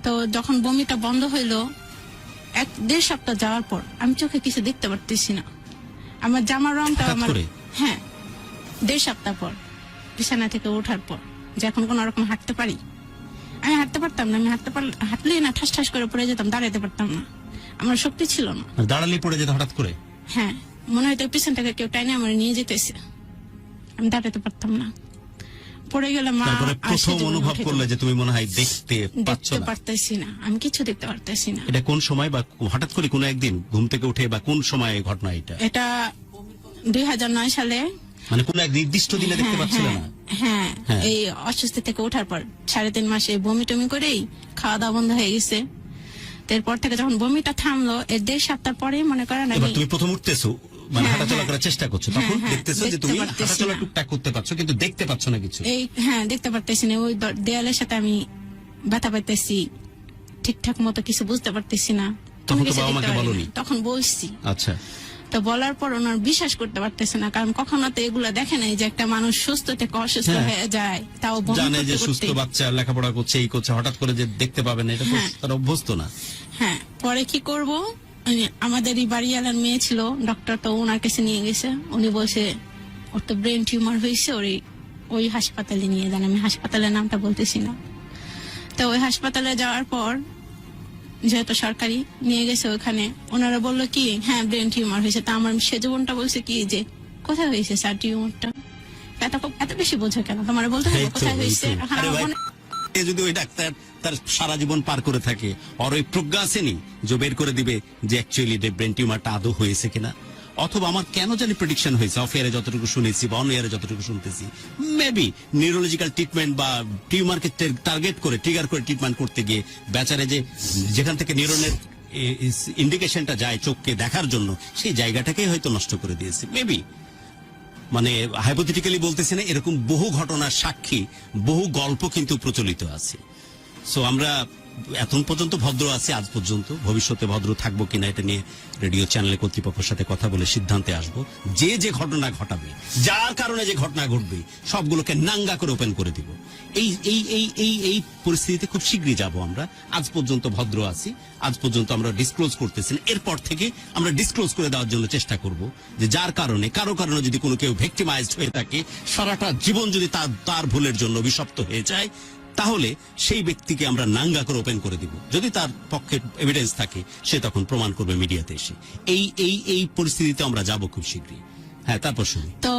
তো যখন বমিটা বন্ধ হইলো 1-1.5 সপ্তাহ যাওয়ার পর আমি চোখে কিছু দেখতে পারতেছি না, আমার জামার রংটা হঠাৎ আমার, করে? হ্যাঁ 1.5 সপ্তাহ পর বিছানা থেকে ওঠার পর, যে এখন কোন রকম হাঁটতে পারি। আমি হাঁটতে পারতাম না, আমি হাঁটলেই না ঠাস ঠাস করে পড়ে যেতাম, দাঁড়াতে পারতাম না, আমার শক্তি ছিল না। আর দাঁড়ালেই পড়ে যেত হঠাৎ করে? হ্যাঁ, মনে হয়তো পিছন থেকে কেউ টাইনে আমার নিয়ে যেতেছে, আমি দাঁড়াতে পারতাম না, পড়ে গেলাম। মা তারপরে আসে প্রথম যেমন অনুভব উঠে করলে দেয়। যে তুমি মনে হয় দেখতে পাচ্ছ দেখতে না। পারতেছি না, আমি কিছু দেখতে পারতেছি না। এটা কোন সময় বা হঠাৎ করে কোনো একদিন ঘুম থেকে উঠে বা কোন সময় ঘটনা এটা? এটা 2009 সালে মানে কোন এক নির্দিষ্ট দিনে দেখতে পাচ্ছিল না? হ্যাঁ, হ্যাঁ। এই অসুস্থ থেকে ওঠার পর 3.5 মাসে বমি টমি করেই খাওয়া দাওয়া বন্ধ হয়ে গেছে। এরপর থেকে যখন বমিটা থামলো, এর 1.5 সপ্তাহ পরে মনে করেন এবার আমি তুমি প্রথম উঠতেছো, মানে হ্যাঁ, হাঁটাচলা হ্যাঁ। করার চেষ্টা করছো, তখন হ্যাঁ, দেখতেছো যে দেখতে তুমি পারতেছি হাঁটাচলা না। টুকটাক করতে পারছো, কিন্তু দেখতে পাচ্ছ না কিছু। দেখতে পারতেছি না, ওই দেয়ালের সাথে আমি ব্যথা পাইতেছি, ঠিকঠাক মতো কিছু বুঝতে পারতেছি না। তখন কোনো তো কিছু বাবা মাকে দেখতে পারি না। বলোনি? তখন বলছি, আচ্ছা, তো বলার পর ওনার বিশ্বাস করতে পারতেছে না, কারণ কখনো তো এগুলা দেখে নাই যে একটা মানুষ সুস্থ থেকে অসুস্থ হ্যাঁ। হয়ে যায়, তাও বমি জানে যে করতে সুস্থ করতে। বাচ্চা লেখাপড়া করছে, এই করছে, হঠাৎ করে যে দেখতে পাবে না, এটা তো হ্যাঁ। তার অভ্যস্ত না। হ্যাঁ, পরে কি করব, আমাদেরই বাড়িওয়ালার মেয়ে ছিল, ডক্টর তো ওনার কাছে নিয়ে গেছে। উনি বলছে ওর তো ব্রেন টিউমার হয়েছে, ওই হাসপাতালে নিয়ে যান। আমি হাসপাতালের নামটা বলতেছি না। তো ওই হাসপাতালে যাওয়ার পর, যেহেতু সরকারি, নিয়ে গেছে ওখানে, ওনারা বললো কি হ্যাঁ ব্রেন টিউমার হয়েছে। তা আমার সেজবনটা বলছে কি যে কোথায় হয়েছে স্যার টিউমারটা, এত বেশি বোঝো কেন, তোমার বলতে হবে এই তো, কোথায় এই হয়েছে। তো। এখন আরে আমার ভাই, মনে এ যদি ওই ডাক্তার তার সারা জীবন পার করে থাকে, আর ওই প্রজ্ঞা আসেনি যে বের করে দিবে যে অ্যাকচুয়ালি ব্রেন টিউমারটা আদৌ হয়েছে কিনা। অথবা আমার কেন জানি প্রেডিকশন হয়েছে, অফ এয়ারে যতটুকু শুনেছি বা অন এয়ারে যতটুকু শুনতেছি, মেবি নিউরোলজিক্যাল ট্রিটমেন্ট বা টিউমারকে টার্গেট করে ট্রিগার করে ট্রিটমেন্ট করতে গিয়ে বেচারে যেখান থেকে নিউরনের ইন্ডিকেশনটা যায় চোখকে দেখার জন্য, সেই জায়গাটাকেই হয়তো নষ্ট করে দিয়েছে মেবি। মানে হাইপোথেটিক্যালি বলতেছি না, এরকম বহু ঘটনার সাক্ষী, বহু গল্প কিন্তু প্রচলিত আছে। সো আমরা এখন পর্যন্ত ভদ্র আছি, আজ পর্যন্ত, ভবিষ্যতে ভদ্র থাকবো কিনা এটা নিয়ে রেডিও চ্যানেলে কর্তৃপক্ষের সাথে কথা বলে সিদ্ধান্তে আসবো। যে ঘটনা ঘটাবে, যার কারণে যে ঘটনা ঘটবে, সবগুলোকে নাঙ্গা করে ওপেন করে দিব। এই এই এই এই এই পরিস্থিতিতে খুব শীঘ্রই যাব আমরা। আজ পর্যন্ত ভদ্র আছি, আজ পর্যন্ত আমরা ডিসক্লোজ করতেছি না। এরপর থেকে আমরা ডিসক্লোজ করে দেওয়ার জন্য চেষ্টা করব, যে যার কারণে কারো কারণে যদি কোনো কেউ ভিক্টিমাইজড হয়ে থাকে, সারাটা জীবন যদি তার ভুলের জন্য অভিশপ্ত হয়ে যায়, তাহলে সেই ব্যক্তিকে আমরা নাঙ্গা করে ওপেন করে দিব। যদি তার পক্ষে এভিডেন্স থাকে, সে তখন প্রমাণ করবে মিডিয়াতে এসে। এই এই এই পরিস্থিতিতে আমরা যাব খুব শীঘ্রই। হ্যাঁ, তারপর শুনি। তো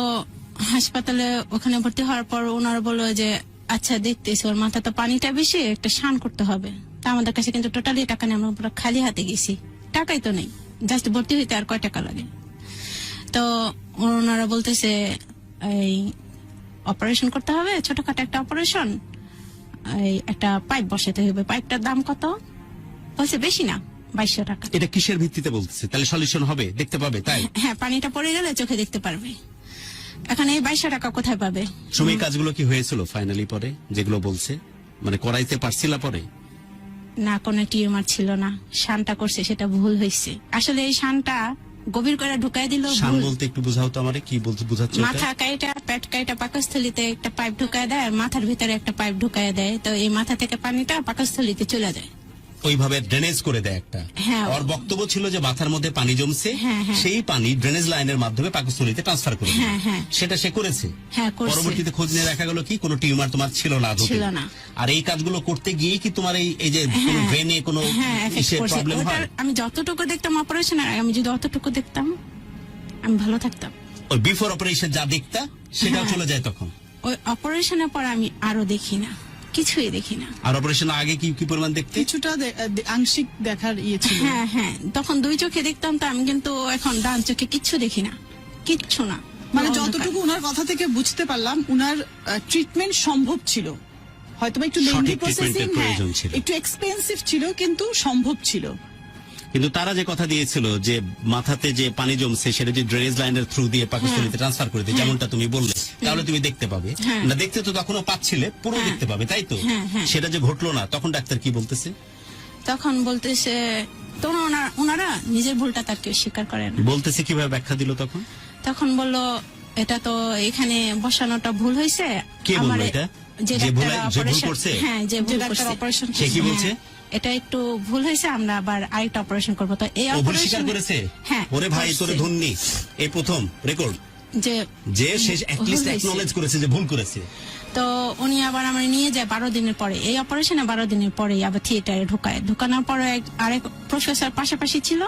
হাসপাতালে ওখানে ভর্তি হওয়ার পর ওনারা বললো যে আচ্ছা দেখতেছি ওর মাথা তো পানিটা বেশি, একটা শান করতে হবে। তা আমাদের কাছে কিন্তু টোটালি টাকা নেই, আমরা পুরো খালি হাতে গেছি, টাকাই তো নেই, জাস্ট ভর্তি হইতে আর কয় টাকা লাগে। তো ওনারা বলতেছে এই অপারেশন করতে হবে, ছোটখাটো একটা অপারেশন, এই একটা পাইপ বসাতে হবে। পাইপটার দাম কত বলছে, বেশি না, 2200 টাকা। এটা কিসের ভিত্তিতে বলতেছে? তাহলে সলিউশন হবে, দেখতে পাবে, তাই? হ্যাঁ, পানিটা পড়ে গেলে চোখে দেখতে পারবে। এখন এই 2200 টাকা কোথায় পাবে? তুমি এই কাজগুলো কি হয়েছিল ফাইনালি পরে, যেগুলো বলছে, মানে করাইতে পারছিলা পরে? না, কোনো টিউমার ছিল না, শানটা করছে সেটা ভুল হয়েছে। আসলে এই শানটা গভীর করে ঢুকাই দিল শান ভুল। বলতে একটু বুঝাও তো আমারে, কি বলতে বুঝাচ্ছে এটা? মাথা কাইটা, পেট কাইটা, পাকস্থলিতে একটা পাইপ ঢুকায় দেয়, আর মাথার ভিতরে একটা পাইপ ঢুকায় দেয়। তো এই মাথা থেকে পানিটা পাকস্থলিতে চলে যায়। ওইভাবে ড্রেনেজ করে দেয় একটা। হ্যাঁ। ওর বক্তব্য ছিল যে মাথার মধ্যে পানি জমছে, হ্যাঁ, হ্যাঁ। সেই পানি ড্রেনেজ লাইনের মাধ্যমে পাকস্থলীতে ট্রান্সফার করে দিবে। হ্যাঁ, হ্যাঁ। সেটা সে করেছে। হ্যাঁ, করছে। পরবর্তীতে খোঁজ নিয়ে দেখা গেল কি কোনো টিউমার তোমার ছিল না আদতে। ছিল না। আর এই কাজগুলো করতে গিয়ে কি তোমার এই যে কোনো ভেনে কোনো হ্যাঁ, affect করছে। প্রবলেম ওটার হয়? আমি যতটুকু দেখতাম অপারেশন, আমি যদি অতটুকু দেখতাম আমি ভালো থাকতাম। ওই বিফোর অপারেশন যা দেখতা সেটাও হ্যাঁ। চলে যায় তখন। ওই অপারেশনের পর আমি আরো দেখি না, কিছুই দেখি না। আর অপারেশন আগে কি পরিমাণ দেখতে? কিছুটা আংশিক দেখার ইয়ে ছিল। হ্যাঁ, হ্যাঁ, তখন 2 চোখে দেখতাম, তো আমি কিন্তু এখন ডান চোখে কিচ্ছু দেখি না, কিচ্ছু না। মানে অন্ধকার। যতটুকু উনার কথা থেকে বুঝতে পারলাম, উনার ট্রিটমেন্ট সম্ভব ছিল, হয়তো একটু সঠিক লেন্দি treatment-এর প্রসেসিং, প্রয়োজন ছিল। একটু এক্সপেন্সিভ ছিল, কিন্তু সম্ভব ছিল। কিন্তু তারা যে কথা দিয়েছিল যে মাথাতে যে পানি জমছে সেটা যদি ড্রেনেজ লাইনের থ্রু দিয়ে পাকস্থলীতে ট্রান্সফার করে দিয়ে, যেমনটা তুমি বললে, তাহলে তুমি দেখতে পাবে। হ্যাঁ। না দেখতে তো তখনও পাচ্ছিলে, পুরো হ্যাঁ। দেখতে পাবে, তাই তো? হ্যাঁ, হ্যাঁ। সেটা যে ঘটলো না, তখন ডাক্তার কি বলতেছে? তখন বলতেছে, তো ওনারা নিজের ভুলটা তার কেউ স্বীকার করে না। বলতেছে কিভাবে ব্যাখ্যা দিল তখন? তখন বললো এটা তো এখানে বসানোটা ভুল হয়েছে। কে বললো আমার এটা? যে যে ভুল ডাক্তার যে ভুল operation- করছে? হ্যাঁ, যে যে ভুল ডাক্তার করছে। অপারেশন সে কি বলছে? এটা একটু ভুল হয়েছে, আমরা আবার আরেকটা অপারেশন করবো। তো এই ও ভুল স্বীকার অপারেশন, করেছে? হ্যাঁ, ওরে ভাই, করছে। তোরে ধন্যি, এই প্রথম রেকর্ড যে সে অ্যাটলিস্ট ভুল হয়েছে। অ্যাকনলেজ করেছে যে ভুল করেছে। তো উনি আবার আমার নিয়ে যায় 12 দিনের পরে, এই অপারেশনে 12 দিনের পরে আবার থিয়েটারে ঢুকানোর পরে আরেক প্রফেসর পাশাপাশি ছিল।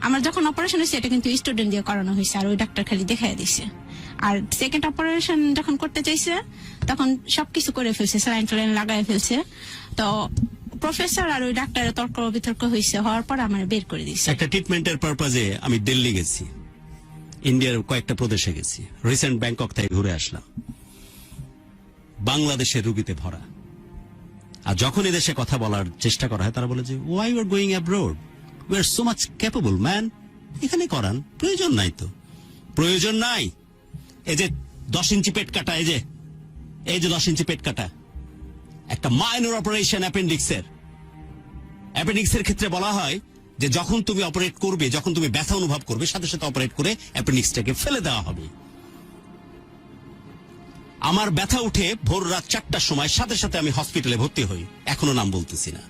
আমার যখন অপারেশন হয়েছে এটা কিন্তু স্টুডেন্ট দিয়ে করানো হয়েছে, আর ওই ডাক্তার খালি দেখাই দিছে। আর সেকেন্ড অপারেশন যখন করতে চাইছে তখন সবকিছু করে ফেলছে, স্যালাইন ট্যালাইন লাগাই ফেলছে। তো প্রফেসর আর ওই ডাক্তারের তর্ক বিতর্ক হয়েছে, হওয়ার পর আমার বের করে দিছে। একটা ট্রিটমেন্টের পারপাজে আমি দিল্লি গেছি, ইন্ডিয়ার কয়েকটা প্রদেশে গেছি, রিসেন্ট ব্যাংকক থেকে ঘুরে আসলাম, বাংলাদেশের রুগীতে ভরা। আর যখন এদেশে কথা বলার চেষ্টা করা হয় তারা বলে যে why you are going abroad, we are so much capable man, এখানে করান, প্রয়োজন নাই তো, প্রয়োজন নাই। এই যে 10 ইঞ্চি পেট কাটা, এই যে 10 ইঞ্চি পেট কাটা, একটা মাইনর অপারেশন অ্যাপেন্ডিক্সের ক্ষেত্রে বলা হয় যে যখন তুমি অপারেট করবে, যখন তুমি ব্যথা অনুভব করবে, সাথে সাথে অপারেট করে অ্যাপেন্ডিক্সটাকে ফেলে দেওয়া হবে। আমার ব্যথা উঠে ভোর রাত 4টার সময় সাথে সাথে আমি হসপিটালে ভর্তি হই, এখনো নাম বলতেছি না।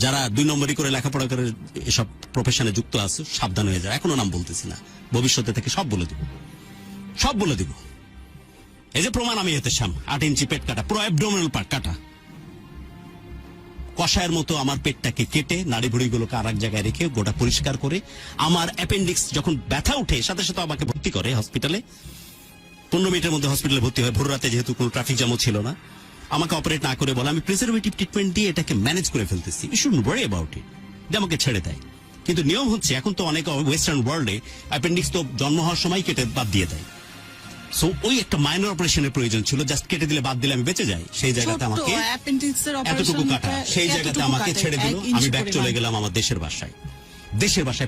যারা 2 নম্বরই করে লেখাপড়া করে এসব প্রফেশনে যুক্ত আছে সাবধান হয়ে যায়, এখনো নাম বলতেছি না, ভবিষ্যতে থেকে সব বলে দিব। এই যে প্রমাণ, আমি এতে 8 ইঞ্চি পেট কাটা, পুরো অ্যাবডোমিনাল পার্ট কাটা, কষায়ের মতো আমার পেটটাকে কেটে নাড়ি ভুড়িগুলোকে আর এক জায়গায় রেখে গোটা পরিষ্কার করে আমার অ্যাপেন্ডিক্স যখন ব্যথা উঠে সাথে সাথে আমাকে ভর্তি করে হসপিটালে। 15 মিনিটের মধ্যে হসপিটালে ভর্তি হয়, ভোর রাতে, যেহেতু কোনো ট্রাফিক জ্যামও ছিল না। আমাকে অপারেট না করে বলে আমি প্রিজারভেটিভ ট্রিটমেন্ট দিয়ে এটাকে ম্যানেজ করে ফেলতেছি, you shouldn't worry about it, যে আমাকে ছেড়ে দেয়। কিন্তু নিয়ম হচ্ছে এখন তো অনেক ওয়েস্টার্ন ওয়ার্ল্ডে অ্যাপেন্ডিক্স তো জন্ম হওয়ার সময় কেটে বাদ দিয়ে দেয়। সো ওই একটা মাইনর অপারেশনের প্রয়োজন ছিল, জাস্ট কেটে দিলে বাদ দিলে আমি বেঁচে যাই। সেই জায়গাতে আমাকে এতটুকু কাটা, সেই জায়গাতে আমাকে ছেড়ে দিল। আমি ব্যাক চলে গেলাম আমার দেশের বাসায়।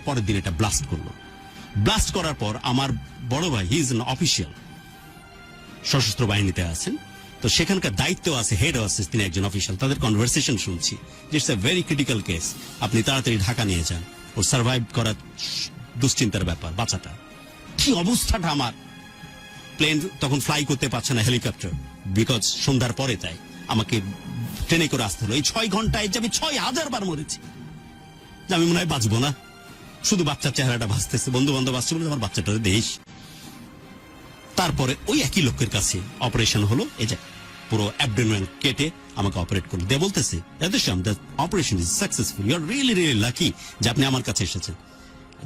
পরের দিন এটা ব্লাস্ট করলো। ব্লাস্ট করার পর আমার বড় ভাই, হি ইজ এন অফিসিয়াল, সশস্ত্র বাহিনীতে আছেন, তো সেখানকার দায়িত্ব আছে, হেডও আছে, তিনি একজন অফিসিয়াল। তাদের কনভারসেশন শুনছি, it's a very critical case, আপনি তাড়াতাড়ি ঢাকা নিয়ে যান, ওর সার্ভাইভ করা দুশ্চিন্তার ব্যাপার, বাঁচাটা। কি অবস্থাটা আমার! প্লেন তখন ফ্লাই করতে পারছে না, হেলিকপ্টার, বিকজ সন্ধ্যার পরে, তাই আমাকে ট্রেনে করে আসতে হলো। এই 6 ঘন্টায় যে আমি 6000 বার মরেছি, যে আমি মনে হয় বাঁচবো না। শুধু বাচ্চার চেহারাটা ভাসতেছে, বন্ধু বান্ধব আসছে বলে আমার বাচ্চাটা দেশ। তারপরে ওই একই লোকের কাছে অপারেশন হলো, এই যে পুরো অ্যাবডোমেন কেটে আমাকে অপারেট করলো। দিয়ে বলতেছে the operation is successful, you are really really lucky যে আপনি আমার কাছে এসেছেন।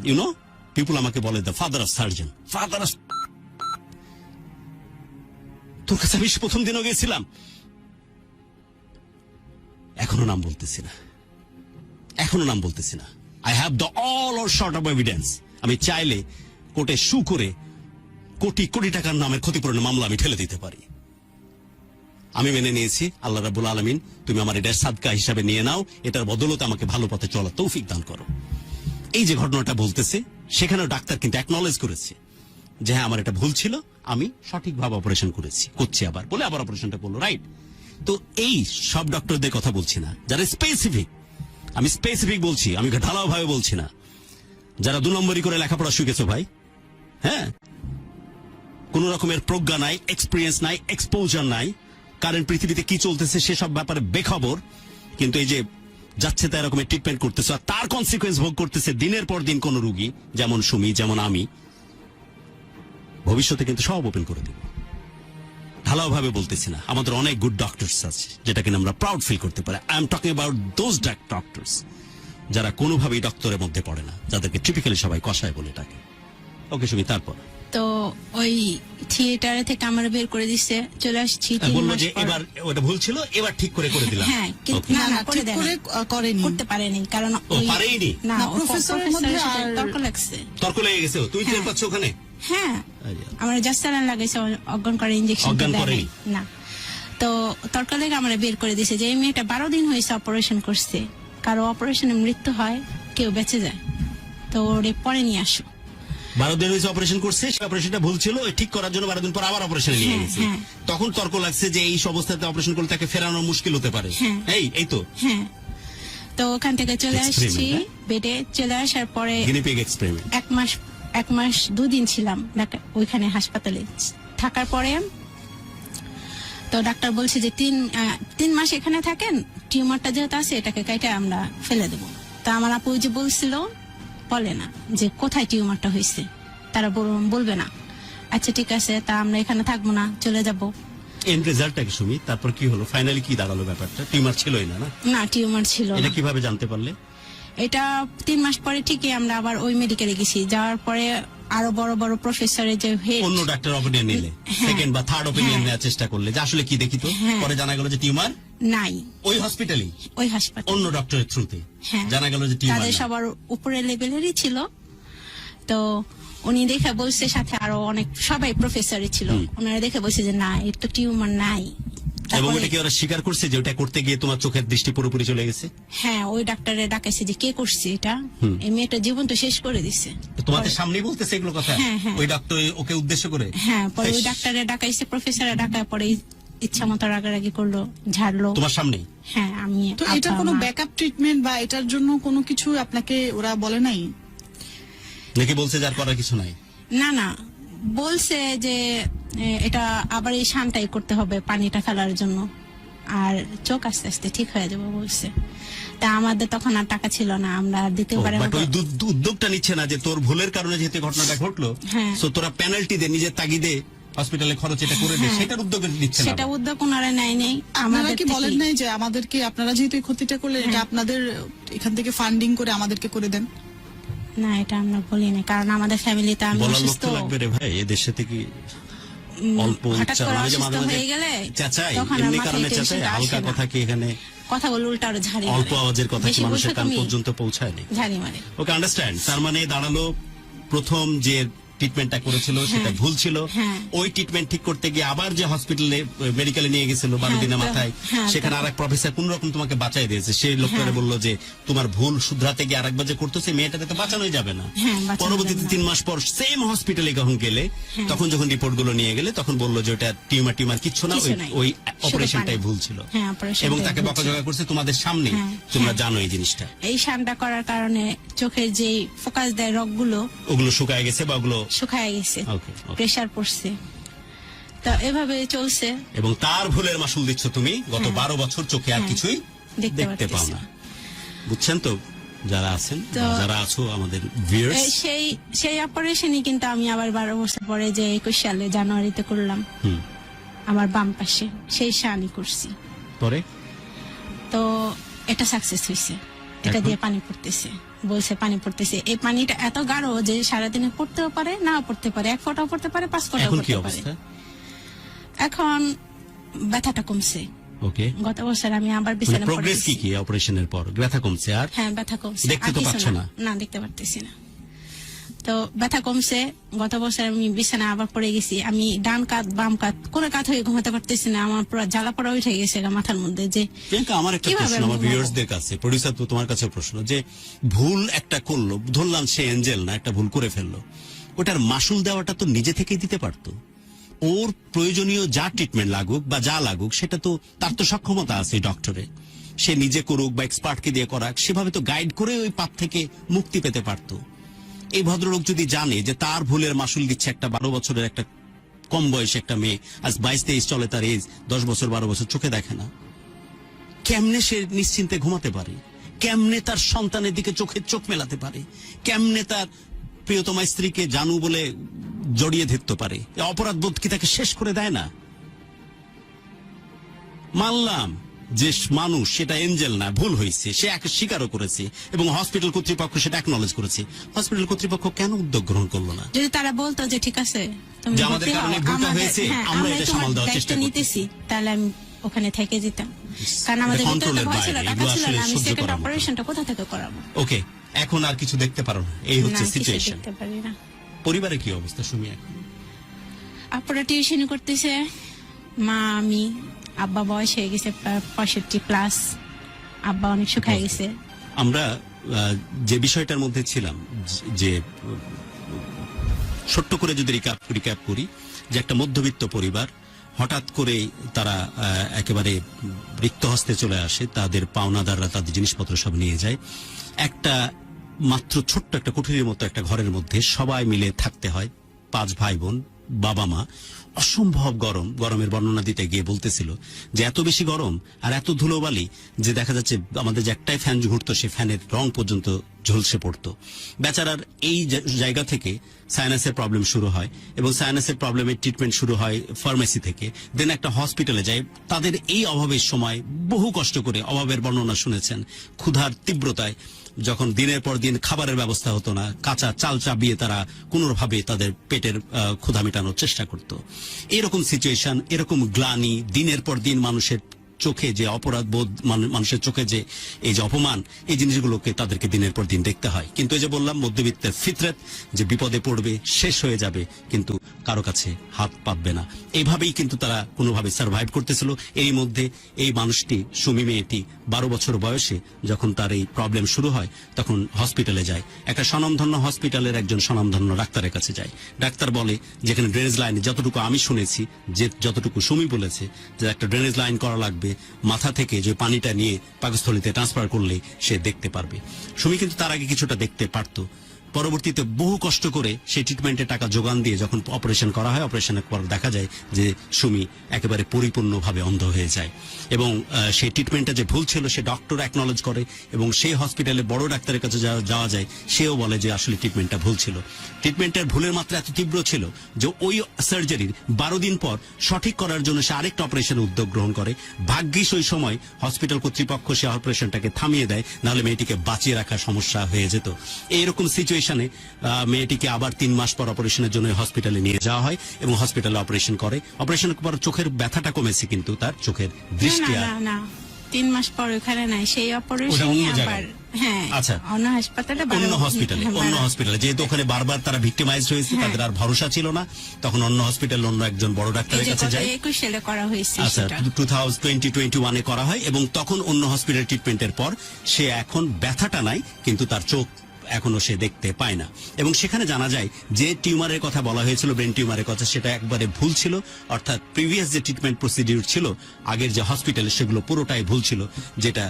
ইউ নো, পিপল আমাকে বলে the father of surgeon, father of. তোর কাছে আমি প্রথম দিনও গেছিলাম, এখনো নাম বলতেছি না। I have the all or short of evidence. আমি চাইলে কোর্টে সু করে কোটি কোটি টাকার নামের ক্ষতিপূরণের মামলা আমি ঠেলে দিতে পারি। আমি মেনে নিয়েছি, আল্লাহ রাব্বুল আলামিন তুমি আমার এটা সাদকা হিসাবে নিয়ে নাও, এটার বদলতে আমাকে ভালো পথে চলার তৌফিক দান করো। এই যে ঘটনাটা বলতেছে, সেখানেও ডাক্তার কিন্তু অ্যাকনলেজ করেছে যে হ্যাঁ আমার এটা ভুল ছিল, আমি সঠিকভাবে অপারেশন করছি আবার বলে আবার অপারেশনটা করলো, রাইট। তো এই সব ডক্টরদের কথা বলছি না, যারা স্পেসিফিক, আমি স্পেসিফিক বলছি, আমি ঢালাও ভাবে বলছি না, যারা 2 নম্বরই করে লেখাপড়া শিখেছো ভাই, হ্যাঁ, কোন রকমের প্রজ্ঞা নাই, এক্সপিরিয়েন্স নাই, এক্সপোজার নাই, কারেন্ট পৃথিবীতে কি চলতেছে সেসব ব্যাপারে বেখবর, কিন্তু এই যে যাচ্ছে তাই এরকমের ট্রিটমেন্ট করতেছে, আর তার কনসিকুয়েন্স ভোগ করতেছে দিনের পর দিন কোন রুগী, যেমন সুমি, যেমন আমি। ভবিষ্যতে কিন্তু সব ওপেন করে দেব, ঢালাও ভাবে বলতেছি না। আমাদের অনেক গুড ডক্টরস আছে, যেটা কিনা আমরা প্রাউড ফিল করতে পারি। I am talking about those doctors যারা কোনোভাবেই ডক্টরের মধ্যে পড়ে না, যাদেরকে টিপিক্যালি সবাই কষায় বলে ডাকে। ওকে সুমি, তারপর তো ওই থিয়েটারে থেকে আমার বের করে দিচ্ছে, চলে আসছি 3 বললো মাস যে পর। এবার ওটা ভুল ছিল, এবার ঠিক করে দিলাম। হ্যাঁ, কিন্তু Okay. না করে দেন, করেনি, করতে পারেনি, কারণ ও পারেইনি, না, না, ও প্রফেসরের প্রফেসরের মধ্যে সাথে আর- তর্ক লাগছে। তর্ক লেগে গেছে, তুই টের পাচ্ছ ওখানে? হ্যাঁ, আরে, আমার জাস্ট স্যালাইন লাগাইছে, অজ্ঞান করে ইনজেকশন অজ্ঞান করেনি? না। তো তর্ক লেগে আমরা বের করে দিছে যে এই মেয়েটা 12 দিন হয়েছে অপারেশন করছে, কারো অপারেশনে মৃত্যু হয়, কেউ বেঁচে যায়, তো ওরে পরে নিয়ে আসো। 12 দিন হয়েছে অপারেশন করছে, সেই অপারেশনটা ভুল ছিল, ওই ঠিক করার জন্য 12 দিন পর আবার অপারেশনে নিয়ে হ্যাঁ, গেছে। হ্যাঁ। তখন তর্ক লাগছে যে এই অবস্থাতে অপারেশন করলে তাকে ফেরানো মুশকিল হতে পারে। হ্যাঁ। এই তো হ্যাঁ, তো ওখান থেকে চলে আসছি, Experiment, হ্যাঁ? বেডে চলে আসার পরে গিনিপিগ এক্সপেরিমেন্ট। এক মাস 2 দিন ছিলাম ওইখানে হাসপাতালে। থাকার পরে তো ডাক্তার বলছে যে 3 মাস এখানে থাকেন, টিউমারটা যেহেতু আছে এটাকে কাইটা আমরা ফেলে দেবো। তো আমার আপু যে বলছিল, বলে না যে কোথায় টিউমারটা হয়েছে, তারা বলবে না। আচ্ছা ঠিক আছে, তা আমরা এখানে থাকবো না, চলে যাব। এন্ড রেজাল্টটা কি সুমি? তারপর কি হলো? ফাইনালি কি দাঁড়ালো ব্যাপারটা? টিউমার ছিলই না, না? না, টিউমার ছিল এটা না। কিভাবে জানতে পারলে? এটা 3 মাস পরে ঠিকই আমরা আবার ওই মেডিকেলে গেছি, যাওয়ার পরে আরো বড় বড় প্রফেসরের যে হেড, অন্য ডাক্তার অপিনিয়ন নিলে, হ্যাঁ। সেকেন্ড বা থার্ড অপিনিয়ন হ্যাঁ। নেওয়ার চেষ্টা করলে যে আসলে কি দেখি তো, হ্যাঁ। পরে জানা গেল যে টিউমার নাই ওই হসপিটালে, ওই হাসপাতাল, অন্য ডক্টরের থ্রুতে হ্যাঁ। জানা গেল যে টিউমার তাদের না। সবার উপরের লেভেলেরই ছিল, তো উনি দেখে বলছে, সাথে আরো অনেক সবাই প্রফেসরই ছিল, ওনারা দেখে বলছে যে না, এর তো টিউমার নাই। এবং তারপরে- এটা কি ওরা স্বীকার করছে যে ওটা করতে গিয়ে তোমার চোখের দৃষ্টি পুরোপুরি চলে গেছে? হ্যাঁ, ওই ডাক্তারে ডাকাইছে যে কে করছে এটা, এই মেয়েটা জীবন তো শেষ করে দিছে। তো তোমাদের সামনেই বলতেছে এগুলো কথা? হ্যাঁ, হ্যাঁ। ওই ডাক্তার ওকে উদ্দেশ্য করে? হ্যাঁ, পরে ওই ইস, ডাক্তারে ডাকাইছে, প্রফেসরে ডাকায় পরে ইচ্ছা মতো রাগারাগি করলো, ঝাড়লো। তোমার সামনেই? হ্যাঁ, আমি তো এটা আব্বা, কোনো মা- ব্যাকআপ ট্রিটমেন্ট বা এটার জন্য কোনো কিছু আপনাকে ওরা বলে নাই? নাকি বলছে যার করার কিছু নাই? না না, বলছে যে এটা আবার এই শানটাই করতে হবে পানিটা ফেলার জন্য, আর চোখ আস্তে আস্তে ঠিক হয়ে যাবে বলছে। তা আমাদের তখন আর টাকা ছিল না, আমরা আর দিতে পারি বাট ওই উদ্যোগটা নিচ্ছে না যে তোর ভুলের কারণে যেহেতু এই ঘটনাটা ঘটলো, হ্যাঁ। সো তোরা পেনাল্টি দে, নিজের তাগিদে হসপিটালে খরচ এটা করে দে, হ্যাঁ। সেটার উদ্যোগ নিচ্ছে না? সেটা উদ্যোগ ওনারা নেয় নেই। আপনারা কি থেকেই- বলেন নাই যে আমাদেরকে, আপনারা যেহেতু এই ক্ষতিটা করলেন, এটা আপনাদের এখান থেকে ফান্ডিং করে আমাদেরকে করে দেন? না, এটা আমরা বলি না, কারণ আমাদের ফ্যামিলিতে আমি বলার লোক অসুস্থ, তো লাগবে রে ভাই, এ দেশে থেকে অল্প হঠাৎ উচ্চারণ, করে আমি যে অসুস্থ মাঝে মাঝে হয়ে গেলে চেঁচাই, তখন আর এমনি মাথায় কারণে চেঁচাই, টেনশনটা হালকা আসে না। কথা কি এখানে কথা বলে উল্টা আরো ঝাড়ি অল্প মারে। আওয়াজের কথা কি বেশি মানুষের বলছো কান তুমি, পর্যন্ত পৌঁছায়নি? ঝাড়ি মারে। ওকে, আন্ডারস্ট্যান্ড। তার মানে দাঁড়ালো প্রথম যে ট্রিটমেন্টটা করেছিল সেটা ভুল ছিল। হ্যাঁ। ওই ট্রিটমেন্ট ঠিক করতে গিয়ে আবার যে হসপিটালে মেডিকেলে নিয়ে গেছিল 12 দিনের তো- মাথায়, হ্যাঁ, সেখানে তো- আরেক প্রফেসর কোন রকম তোমাকে বাঁচাই দিয়েছে। সেই লোকটারে বললো যে তোমার ভুল শুধরাতে গিয়ে আরেকবার যে করতেছে, মেয়েটাকে তো বাঁচানোই যাবে না। হ্যাঁ, বাঁচানো পরবর্তীতে যাবে না। 3 মাস পর সেম হসপিটালে যখন গেলে, তখন যখন রিপোর্ট গুলো নিয়ে গেলে, তখন বললো যে ওটা টিউমার কিচ্ছু না, কিছু নাই। ওই শুধু অপারেশনটাই পানি। ভুল ছিল। হ্যাঁ, অপারেশনটাই এবং তাকে ভুল বকাঝকা করছে তোমাদের সামনে। হ্যাঁ, তোমরা হ্যাঁ। জানো এই জিনিসটা। এই শানটা করার কারণে চোখের যে ফোকাস দেয় রগগুলো ওগুলো শুকায় গেছে বা ওগুলো শুকায় গেছে, Okay, okay. প্রেসার পড়ছে। তো এভাবে চলছে। এবং তার ভুলের মাসুল দিচ্ছ তুমি গত হ্যাঁ। 12 বছর, চোখে আর হ্যাঁ। কিছুই দেখতে দেখতে পাও পারতেছি না। না। বুঝছেন তো যারা আছেন, তো- বা যারা আছো আমাদের ভিউয়ার্স? সেই অপারেশনই কিন্তু আমি আবার 12 বছর পরে যে 21 সালে জানুয়ারিতে করলাম, আমার বাম পাশে সেই শানই করছি। পরে তো এটা সাকসেস হয়েছে, এটা এখন? দিয়ে পানি পড়তেছে, বলছে পানি পড়তেছে। এই পানিটা এত গাঢ় যে সারাদিনে পড়তেও পারে, নাও পড়তে পারে, 1 ফোঁটাও পড়তে পারে, 5 ফোঁটাও এখন কি পড়তে পারে। অবস্থা? এখন ব্যথাটা কমছে। ওকে, গত বছর আমি আবার মানে বিছানা প্রোগ্রেস কি কি অপারেশনের পর? ব্যথা কমছে আর হ্যাঁ, ব্যথা কমছে। দেখতে আর তো কিছু পাচ্ছ না? না, দেখতে পারতেছি না। তো ব্যথা কমছে। গত বছর আমি বিছানা আবার পড়ে গেছি, আমি ডান কাত বাম কাত কোনো কাত হয়ে ঘুমাতে পারতেছি না, আমার পুরো জ্বালা পড়া উঠে গেছে গা মাথার মধ্যে। যে প্রিয়াঙ্কা, আমার একটা কিভাবে প্রশ্ন আমি আমার ঘুমাবো? ভিউয়ার্সদের কাছে, প্রোডিউসার তো তোমার কাছে প্রশ্ন, যে ভুল একটা করলো, ধরলাম সে এঞ্জেল না, একটা ভুল করে ফেললো, ওটার মাসুল দেওয়াটা তো নিজে থেকেই দিতে পারতো। ওর প্রয়োজনীয় যা ট্রিটমেন্ট লাগুক বা যা লাগুক, সেটা তো তার তো সক্ষমতা আছে ডক্টরে, সে নিজে করুক বা এক্সপার্টকে দিয়ে করাক, সেভাবে তো গাইড করে ওই পাপ থেকে মুক্তি পেতে পারতো। এই ভদ্রলোক যদি জানে যে তার ভুলের মাসুল দিচ্ছে একটা 12 বছরের একটা কম বয়সে একটা মেয়ে, আজ 22-23 চলে তার এজ, 10 বছর 12 বছর, চোখে দেখে না, কেমনে সে নিশ্চিন্তে ঘুমাতে পারে? কেমনে তার সন্তানের দিকে চোখ মেলাতে পারে? কেমনে তার প্রিয়তমা স্ত্রীকে জানু বলে জড়িয়ে ধরতে পারে? এই অপরাধ বোধ কি তাকে শেষ করে দেয় না? মানলাম যে মানুষ, সেটা এঞ্জেল না, ভুল হয়েছে, সে স্বীকারও করেছে এবং হসপিটাল কর্তৃপক্ষ সেটা অ্যাকনলেজ করেছে। হসপিটাল কর্তৃপক্ষ কেন উদ্যোগ গ্রহণ করলো না? যদি তারা বলতো যে ঠিক আছে তুমি যে আমাদের ভর্তি হও, কারণে ভুলটা আমাদের- হয়েছে, হ্যাঁ, আমরা আমরাই এটা তোমার সামাল দেওয়ার দায়িত্ব চেষ্টা করতেছি। নিতেছি, তাহলে আমি ওখানে থেকে যেতাম। কারণ এটা আমাদের ভিতরে তো কন্ট্রোলের ভয় ছিল, বাইরে, টাকা এগুলো ছিল আসলে না, আমি সহ্য সেকেন্ড করার মতো। অপারেশনটা কোথা থেকে করাবো? ওকে, এখন আর কিছু দেখতে পারো না, এই হচ্ছে না, কিছু সিচুয়েশন। দেখতে পারি না। পরিবারে কি অবস্থা শুনি এখন? আপুরা টিউশন করতেছে, মা, আমি, আব্বা বয়স হয়ে গেছে 65+, আব্বা অনেক শুকায় গেছে। আমরা যে বিষয়টার মধ্যে ছিলাম, যে ছোট্ট করে যদি রিক্যাপ করি, যে একটা মধ্যবিত্ত পরিবার হঠাৎ করে তারা একেবারে রিক্ত হস্তে চলে আসে, তাদের পাওনাদাররা তাদের জিনিসপত্র সব নিয়ে যায়। একটা মাত্র ছোট্ট একটা কুঠুরির মতো একটা ঘরের মধ্যে সবাই মিলে থাকতে হয়, 5 ভাই বোন, বাবা মা। অসম্ভব গরমের বর্ণনা দিতে গিয়ে বলতেছিল যে এত বেশি গরম আর এত ধুলোবালি যে দেখা যাচ্ছে আমাদের যে একটাই ফ্যান ঘুরতো, সে ফ্যানের রং পর্যন্ত ঝলসে পড়তো। বেচারার এই জায়গা থেকে সাইনাসের প্রবলেম শুরু হয় এবং সাইনাসের প্রবলেমের ট্রিটমেন্ট শুরু হয় ফার্মেসি থেকে, দেন একটা হসপিটালে যায়। তাদের এই অভাবের সময় বহু কষ্ট করে, অভাবের বর্ণনা শুনেছেন, ক্ষুধার তীব্রতায়, যখন দিনের পর দিন খাবারের ব্যবস্থা হতো না, কাঁচা চাল চাবিয়ে তারা কোনোভাবে তাদের পেটের ক্ষুধা মেটানোর চেষ্টা করত। এরকম সিচুয়েশন, এরকম গ্লানি, দিনের পর দিন মানুষের চোখে যে অপরাধ বোধ, মানুষের চোখে যে এই যে অপমান, এই জিনিসগুলোকে তাদেরকে দিনের পর দিন দেখতে হয়। কিন্তু এই যে বললাম, মধ্যবিত্তের ফিতরত, যে বিপদে পড়বে, শেষ হয়ে যাবে, কিন্তু কারো কাছে হাত পাতবে না, এইভাবেই কিন্তু তারা কোনোভাবে সার্ভাইভ করতেছিল। এই মধ্যে এই মানুষটি, সুমি মেয়েটি 12 বছর বয়সে যখন তার এই প্রবলেম শুরু হয়, তখন হসপিটালে যায়। একটা স্বনামধন্য হসপিটালের একজন স্বনামধন্য ডাক্তারের কাছে যায়। ডাক্তার বলে, যেখানে ড্রেনেজ লাইন, যতটুকু আমি শুনেছি, যে যতটুকু সুমি বলেছে, যে একটা ড্রেনেজ লাইন করা লাগবে, মাথা থেকে যে পানিটা নিয়ে পাকস্থলীতে ট্রান্সফার করলে সে দেখতে পারবে। সুমি কিন্তু তার আগে কিছুটা দেখতে পারতো। পরবর্তীতে বহু কষ্ট করে সেই ট্রিটমেন্টের টাকা যোগান দিয়ে যখন অপারেশন করা হয়, অপারেশনের পর দেখা যায় যে সুমি একেবারে পরিপূর্ণভাবে অন্ধ হয়ে যায়। এবং সেই ট্রিটমেন্টটা যে ভুল ছিল, সে ডক্টর অ্যাকনলেজ করে, এবং সেই হসপিটালে বড় ডাক্তারের কাছে যাওয়া যায়, সেও বলে যে আসলে ট্রিটমেন্টটা ভুল ছিল। ট্রিটমেন্টের ভুলের মাত্রা এত তীব্র ছিল যে ওই সার্জারির 12 দিন পর সঠিক করার জন্য সে আরেকটা অপারেশনের উদ্যোগ গ্রহণ করে। ভাগ্যিস ওই সময় হসপিটাল কর্তৃপক্ষ সে অপারেশনটাকে থামিয়ে দেয়, নাহলে মেয়েটিকে বাঁচিয়ে রাখা সমস্যা হয়ে যেত। এইরকম সিচুয়েশনে মেয়েটিকে আবার 3 মাস পর অপারেশনের জন্য হসপিটালে নিয়ে যাওয়া হয়, এবং হসপিটালে অপারেশন করে। অপারেশনের পর চোখের ব্যথাটা কমেছে, কিন্তু তার চোখের দৃষ্টি আর 3 মাস পর ওখানে নাই, সেই ওটা অপারেশন অন্য আবার জায়গায়। হ্যাঁ, আচ্ছা। অন্য হাসপাতালে, অন্য হসপিটালে যেহেতু ওখানে বারবার তারা ভিক্টিমাইজড হয়েছে, হ্যাঁ। তাদের আর ভরসা ছিল না, তখন অন্য হসপিটাল, অন্য একজন বড় ডাক্তারের কাছে যায়। 21 সালে করা হয়েছে আচ্ছা, সেটা। 2021 করা হয়, এবং তখন অন্য হসপিটাল ট্রিটমেন্টের পর সে এখন ব্যথাটা নাই, কিন্তু তার চোখ এখনো সে দেখতে পায় না। এবং সেখানে জানা যায় যে টিউমারের কথা বলা হয়েছিল, ব্রেন টিউমারের কথা, সেটা একবারে ভুল ছিল। অর্থাৎ প্রিভিয়াস যে ট্রিটমেন্ট প্রসিডিউর ছিল আগের যে হসপিটালে, সেগুলো পুরোটাই ভুল ছিল, যেটা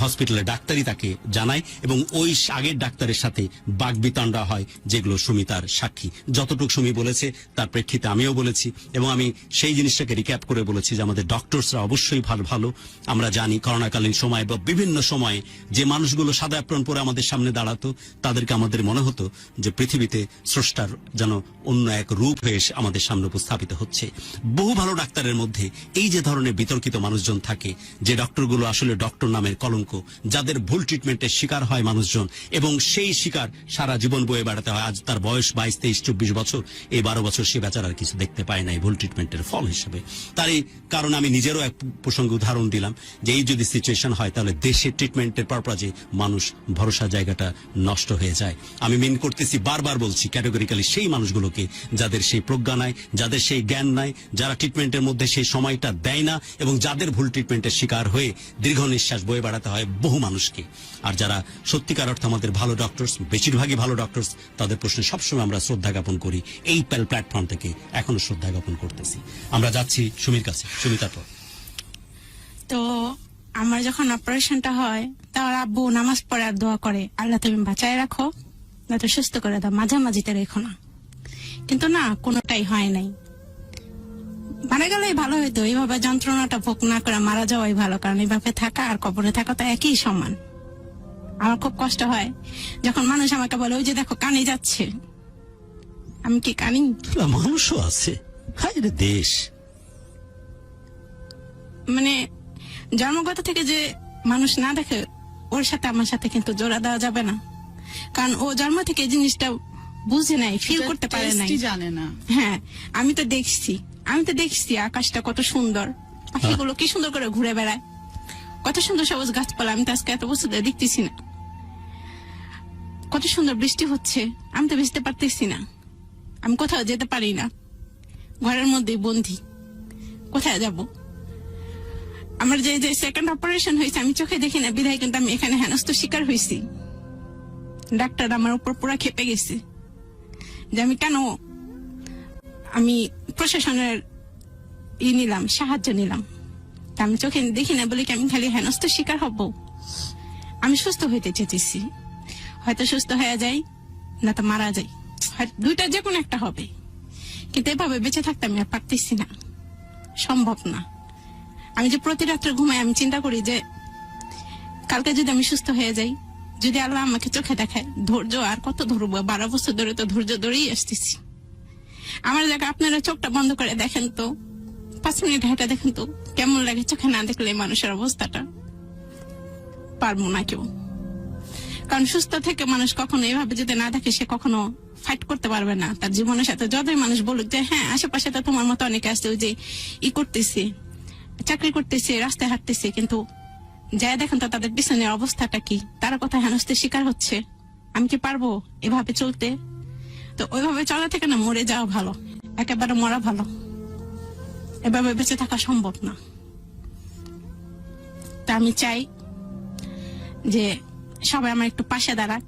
হসপিটালের ডাক্তারই তাকে জানায়, এবং ওই আগের ডাক্তারের সাথে বাগবিতণ্ডা হয়, যেগুলো সুমি তার সাক্ষী। যতটুকু সুমি বলেছে তার প্রেক্ষিতে আমিও বলেছি, এবং আমি সেই জিনিসটাকে রিক্যাপ করে বলেছি যে আমাদের ডক্টরসরা অবশ্যই ভালো। আমরা জানি করোনাকালীন সময় বা বিভিন্ন সময়ে যে মানুষগুলো সাদা অ্যাপ্রন পরে আমাদের সামনে দাঁড়াতো, তাদেরকে আমাদের মনে হতো যে পৃথিবীতে স্রষ্টার যেন অন্য এক রূপ হয়ে আমাদের সামনে উপস্থাপিত হচ্ছে। বহু ভালো ডাক্তারের মধ্যে এই যে ধরনের বিতর্কিত মানুষজন থাকে, যে ডক্টরগুলো আসলে ডক্টর নামের কলঙ্ক, যাদের ভুল ট্রিটমেন্টের শিকার হয় মানুষজন, এবং সেই শিকার সারা জীবন বয়ে বেড়াতে হয়। আজ তার বয়স 22, 23, 24 বছর, এই 12 বছর সে বেচারার কিছু দেখতে পায় না এই ভুল ট্রিটমেন্টের ফল হিসেবে। তার এই কারণে আমি নিজেরও এক প্রসঙ্গে উদাহরণ দিলাম যে এই যদি সিচুয়েশন হয়, তাহলে দেশের ট্রিটমেন্টের পারপাজে মানুষ ভরসা জায়গাটা নষ্ট হয়ে যায়। আমি মিন করতেছি, বারবার বলছি, ক্যাটেগরিক্যালি সেই মানুষগুলোকে যাদের সেই প্রজ্ঞা নাই, যাদের সেই জ্ঞান নাই, যারা ট্রিটমেন্টের মধ্যে সেই সময়টা দেয় না, এবং যাদের ভুল ট্রিটমেন্টের শিকার হয়ে দীর্ঘ নিঃশ্বাস বয়ে বেড়াতে হয় বহু মানুষকে। আর যারা সত্যিকার অর্থে আমাদের ভালো ডক্টরস, বেশিরভাগই ভালো ডক্টরস, তাদের প্রশ্নে সবসময় আমরা শ্রদ্ধা জ্ঞাপন করি। এই প্ল্যাটফর্ম থেকে এখনো শ্রদ্ধা জ্ঞাপন করতেছি। আমরা যাচ্ছি সুমির কাছে। সুমি, তারপর তো আমার যখন অপারেশনটা হয়, তার আব্বু নামাজ পড়ে আর দোয়া করে, আল্লাহ তুমি বাঁচায় রাখো, না তো সুস্থ করে দাও, মাঝামাঝিতে রেখো না। কিন্তু না, কোনোটাই হয় নাই। মারা গেলেই ভালো হইতো, এইভাবে যন্ত্রণাটা ভোগ না করে মারা যাওয়াই ভালো, কারণ এইভাবে থাকা আর কবরে থাকা তো একই সমান। আমার খুব কষ্ট হয় যখন মানুষ আমাকে বলে, ওই যে দেখো কানে যাচ্ছে। আমি কি কানি? মানুষও আছে, হায় রে দেশ। মানে জন্মগত থেকে যে মানুষ না দেখে, ওর সাথে আমার সাথে কিন্তু জোড়া দেওয়া যাবে না, কারণ ও জন্ম থেকে এই জিনিসটা বুঝে নাই, ফিল করতে পারে নাই, জানে না। হ্যাঁ, আমি তো দেখছি আকাশটা কত সুন্দর, পাখিগুলো কি সুন্দর করে ঘুরে বেড়ায়, কত সুন্দর সবুজ গাছপালা। আমি তো আজকে এত বছর ধরে দেখতেছি না। কত সুন্দর বৃষ্টি হচ্ছে, আমি তো বুঝতে পারতেছি না। আমি কোথাও যেতে পারি না, ঘরের মধ্যেই বন্দি, কোথায় যাব? আমার যে সেকেন্ড অপারেশন হয়েছে, আমি চোখে দেখি না বিধায় কিন্তু আমি এখানে হেনস্থ শিকার হয়েছি। ডাক্তার আমার উপর পুরা খেপে গেছে যে আমি কেন, আমি প্রশাসনের সাহায্য নিলাম। তা আমি চোখে দেখি না বলে কি আমি খালি হেনস্থ শিকার হব? আমি সুস্থ হইতে চেয়েছি, হয়তো সুস্থ হয়ে যাই, না তো মারা যাই, দুইটা যে কোনো একটা হবে। কিন্তু এভাবে বেঁচে থাকতে আমি আর পারতেছি না, সম্ভব না। আমি যে প্রতি রাত্রে ঘুমাই, আমি চিন্তা করি যে কালকে যদি আমি সুস্থ হয়ে যাই, যদি আল্লাহ আমাকে চোখে দেখায়, ধৈর্য আর কত ধরবো? 12 বছর ধরে তো ধৈর্য ধরেই আসতেছি। আমার জায়গায় আপনারা চোখটা বন্ধ করে দেখেন তো, 5 মিনিট হেঁটে দেখেন তো কেমন লাগে চোখে না দেখলে মানুষের অবস্থাটা। পারবো না কেউ, কারণ সুস্থ থেকে মানুষ কখনো এভাবে যদি না দেখে, সে কখনো ফাইট করতে পারবে না তার জীবনের সাথে। যতই মানুষ বলুক যে হ্যাঁ আশেপাশে তো তোমার মতো অনেকে আসছে, ওই যে করতেছে, চাকরি করতেছে, রাস্তায় হাঁটতেছে, কিন্তু যাই দেখেন তো তাদের পিছনের অবস্থাটা কি, তারা কোথায় হেনস্থার শিকার হচ্ছে। আমি কি পারবো এভাবে চলতে? তো ওইভাবে চলা থেকে না মরে যাওয়া ভালো, একেবারে মরা ভালো। এভাবে বেঁচে থাকা সম্ভব না। তা আমি চাই যে সবাই আমার একটু পাশে দাঁড়াক।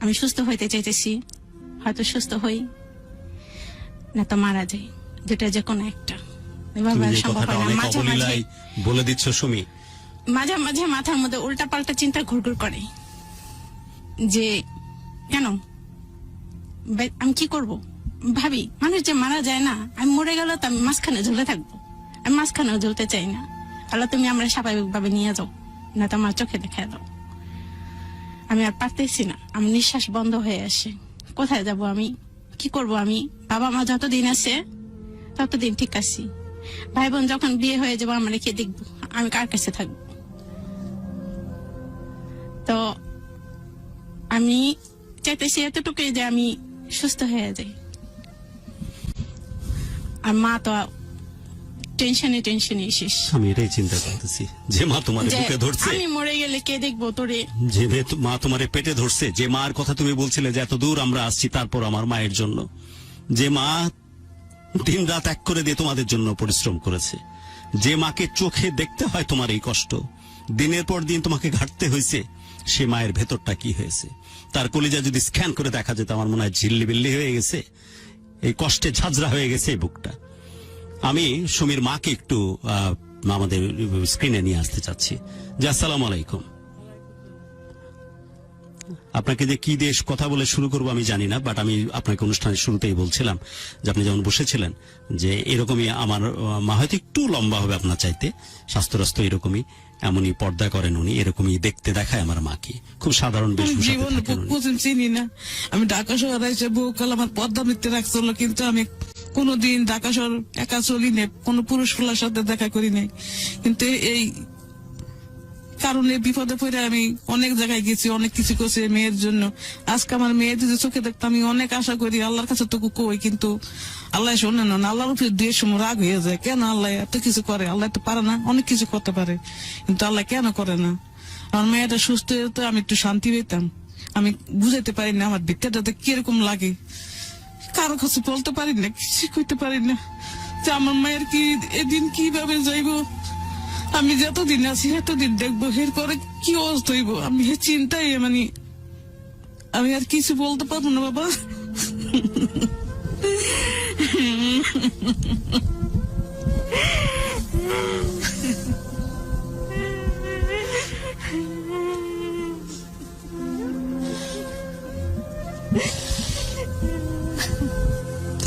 আমি সুস্থ হইতে চাইতেছি, হয়তো সুস্থ হই, না তো মারা যাই, যেটা যে কোনো একটা। এভাবে তুমি আর যে সম্ভব কথাটা হয় না। অনেক মাঝে মাঝে অবলীলায় বলে দিচ্ছ সুমি। মাঝে মাঝে মাথার মধ্যে উল্টা পাল্টা চিন্তা ঘুরঘুর করে যে কেন, আমি কি করব। ভাবি মানুষ যে মারা যায় না, আমি মরে গেল তো আমি মাঝখানে ঝুলে থাকবো। আমি মাঝখানেও ঝুলতে চাই না। আল্লাহ তুমি আমরা স্বাভাবিক ভাবে নিয়ে যাও, না তো আমার চোখে দেখা দাও। আমি আর পারতেছি না, আমার নিঃশ্বাস বন্ধ হয়ে আসে। কোথায় যাব আমি, কি করব আমি? বাবা মা যতদিন আছে ততদিন ঠিক আছি, ভাই বোন যখন বিয়ে হয়ে যাবো আমরা রেখে দেখবো, আমি কার কাছে থাকবো? তো আমি চাইতেছি এতটুকুই যে আমি সুস্থ হয়ে যাই। আর মা তো টেনশনে শেষ। আমি এটাই চিন্তা করতেছি যে মা তোমার যে বুকে ধরছে, আমি মরে গেলে কে দেখবো তোরে? যে মা তোমার পেটে ধরছে, যে মার কথা তুমি বলছিলে যে এত দূর আমরা আসছি তারপর আমার মায়ের জন্য, যে মা দিন রাত এক করে দিয়ে তোমাদের জন্য পরিশ্রম করেছে, যে মাকে চোখে দেখতে হয় তোমার এই কষ্ট, দিনের পর দিন তোমাকে ঘাটতে হয়েছে, সে মায়ের ভেতরটা কি হয়েছে তার কলিজা যদি স্ক্যান করে দেখা যেত, আমার মনে হয় ঝিল্লি বিল্লি হয়ে গেছে, এই কষ্টে ঝাঁঝরা হয়ে গেছে এই বুকটা। আমি সুমির মাকে একটু আমাদের স্ক্রিনে নিয়ে আসতে চাচ্ছি। যে আসসালামু আলাইকুম। আপনাকে যে কি দেশ কথা বলে শুরু করবো আমি জানি না, বাট আমি আপনাকে অনুষ্ঠানের শুরুতেই বলছিলাম যে আপনি যেমন বসেছিলেন যে এরকমই আমার মা হয়তো একটু লম্বা হবে আপনার চাইতে, স্বাস্থ্যরাস্ত এরকমই, এমনই পর্দা করেন উনি, এরকমই দেখতে দেখায় আমার মাকে, খুব সাধারণ বেশভূষাতে জীবনে থাকেন উনি। কোচিন চিনি না। আমি ঢাকা শহরে এসে বহুকাল আমার পদ্মা মিত্রে রাখছিল, কিন্তু আমি কোনোদিন ঢাকা শহর একা চলি না, কোনো পুরুষ ফুলার সাথে দেখা করি নাই। কিন্তু এই কারণে বিপদে পড়ে আমি অনেক জায়গায় গেছি, অনেক কিছু করছি মেয়ের জন্য। আজকে আমার মেয়ে যদি চোখে দেখতাম, আমি অনেক আশা করি আল্লাহর কাছে তো কই, কিন্তু আল্লাহ শোনে না। আল্লাহর উপরে দুই সময় রাগ হয়ে যায়, কেন আল্লাহ এত কিছু করে? আল্লাহ তো পারে না? অনেক কিছু করতে পারে, কিন্তু আল্লাহ কেন করে না? আমার মেয়েটা সুস্থ হতো, আমি একটু শান্তি পেতাম। আমি বুঝাইতে পারি না আমার ভিতরটাতে কিরকম লাগে, কারো কাছে বলতে পারি না, কিছু করতে পারি না যে আমার মায়ের কি এদিন কিভাবে যাইব। আমি যতদিন আছি এতদিন দেখবো, এরপরে কি অবস্থা হইব আমি চিন্তায়, মানে আমি আর কিছু বলতে পারবো না বাবা।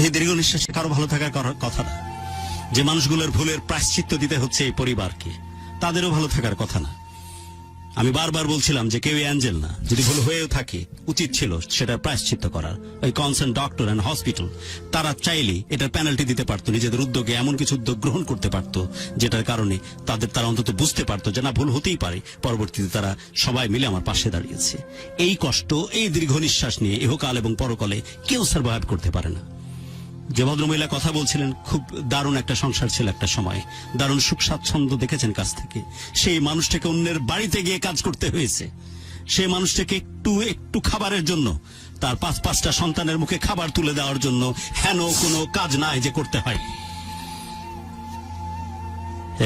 এই দীর্ঘ নিঃশ্বাসে কারো ভালো থাকার কথা না। যে মানুষগুলোর ভুলের প্রায়শ্চিত্ত দিতে হচ্ছে এই পরিবারকে, তাদেরও ভালো থাকার কথা না। আমি বারবার বলছিলাম যে কেউ অ্যাঞ্জেল না, যদি ভুল হয়েও থাকে উচিত ছিল সেটা প্রায়শ্চিত্ত করার। ওই কনসার্ন ডক্টর অ্যান্ড হসপিটাল তারা চাইলে এটার পেনাল্টি দিতে পারতো, নিজেদের উদ্যোগে এমন কিছু উদ্যোগ গ্রহণ করতে পারতো যেটার কারণে তারা অন্তত বুঝতে পারতো যে না, ভুল হতেই পারে। পরবর্তীতে তারা সবাই মিলে আমার পাশে দাঁড়িয়েছে। এই কষ্ট, এই দীর্ঘ নিঃশ্বাস নিয়ে ইহকাল এবং পরকালে কেউ সার্ভাইভ করতে পারে না। যে ভদ্রমহিলা কথা বলছিলেন, খুব দারুণ একটা সংসার ছিল একটা সময়, দারুণ সুখ স্বাচ্ছন্দ্য দেখেছেন কাছ থেকে। সেই মানুষটাকে অন্যের বাড়িতে গিয়ে কাজ করতে হয়েছে, সেই মানুষটাকে একটু খাবারের জন্য, তার পাঁচটা সন্তানের মুখে খাবার তুলে দেওয়ার জন্য হেন কোনো কাজ নাই যে করতে হয়।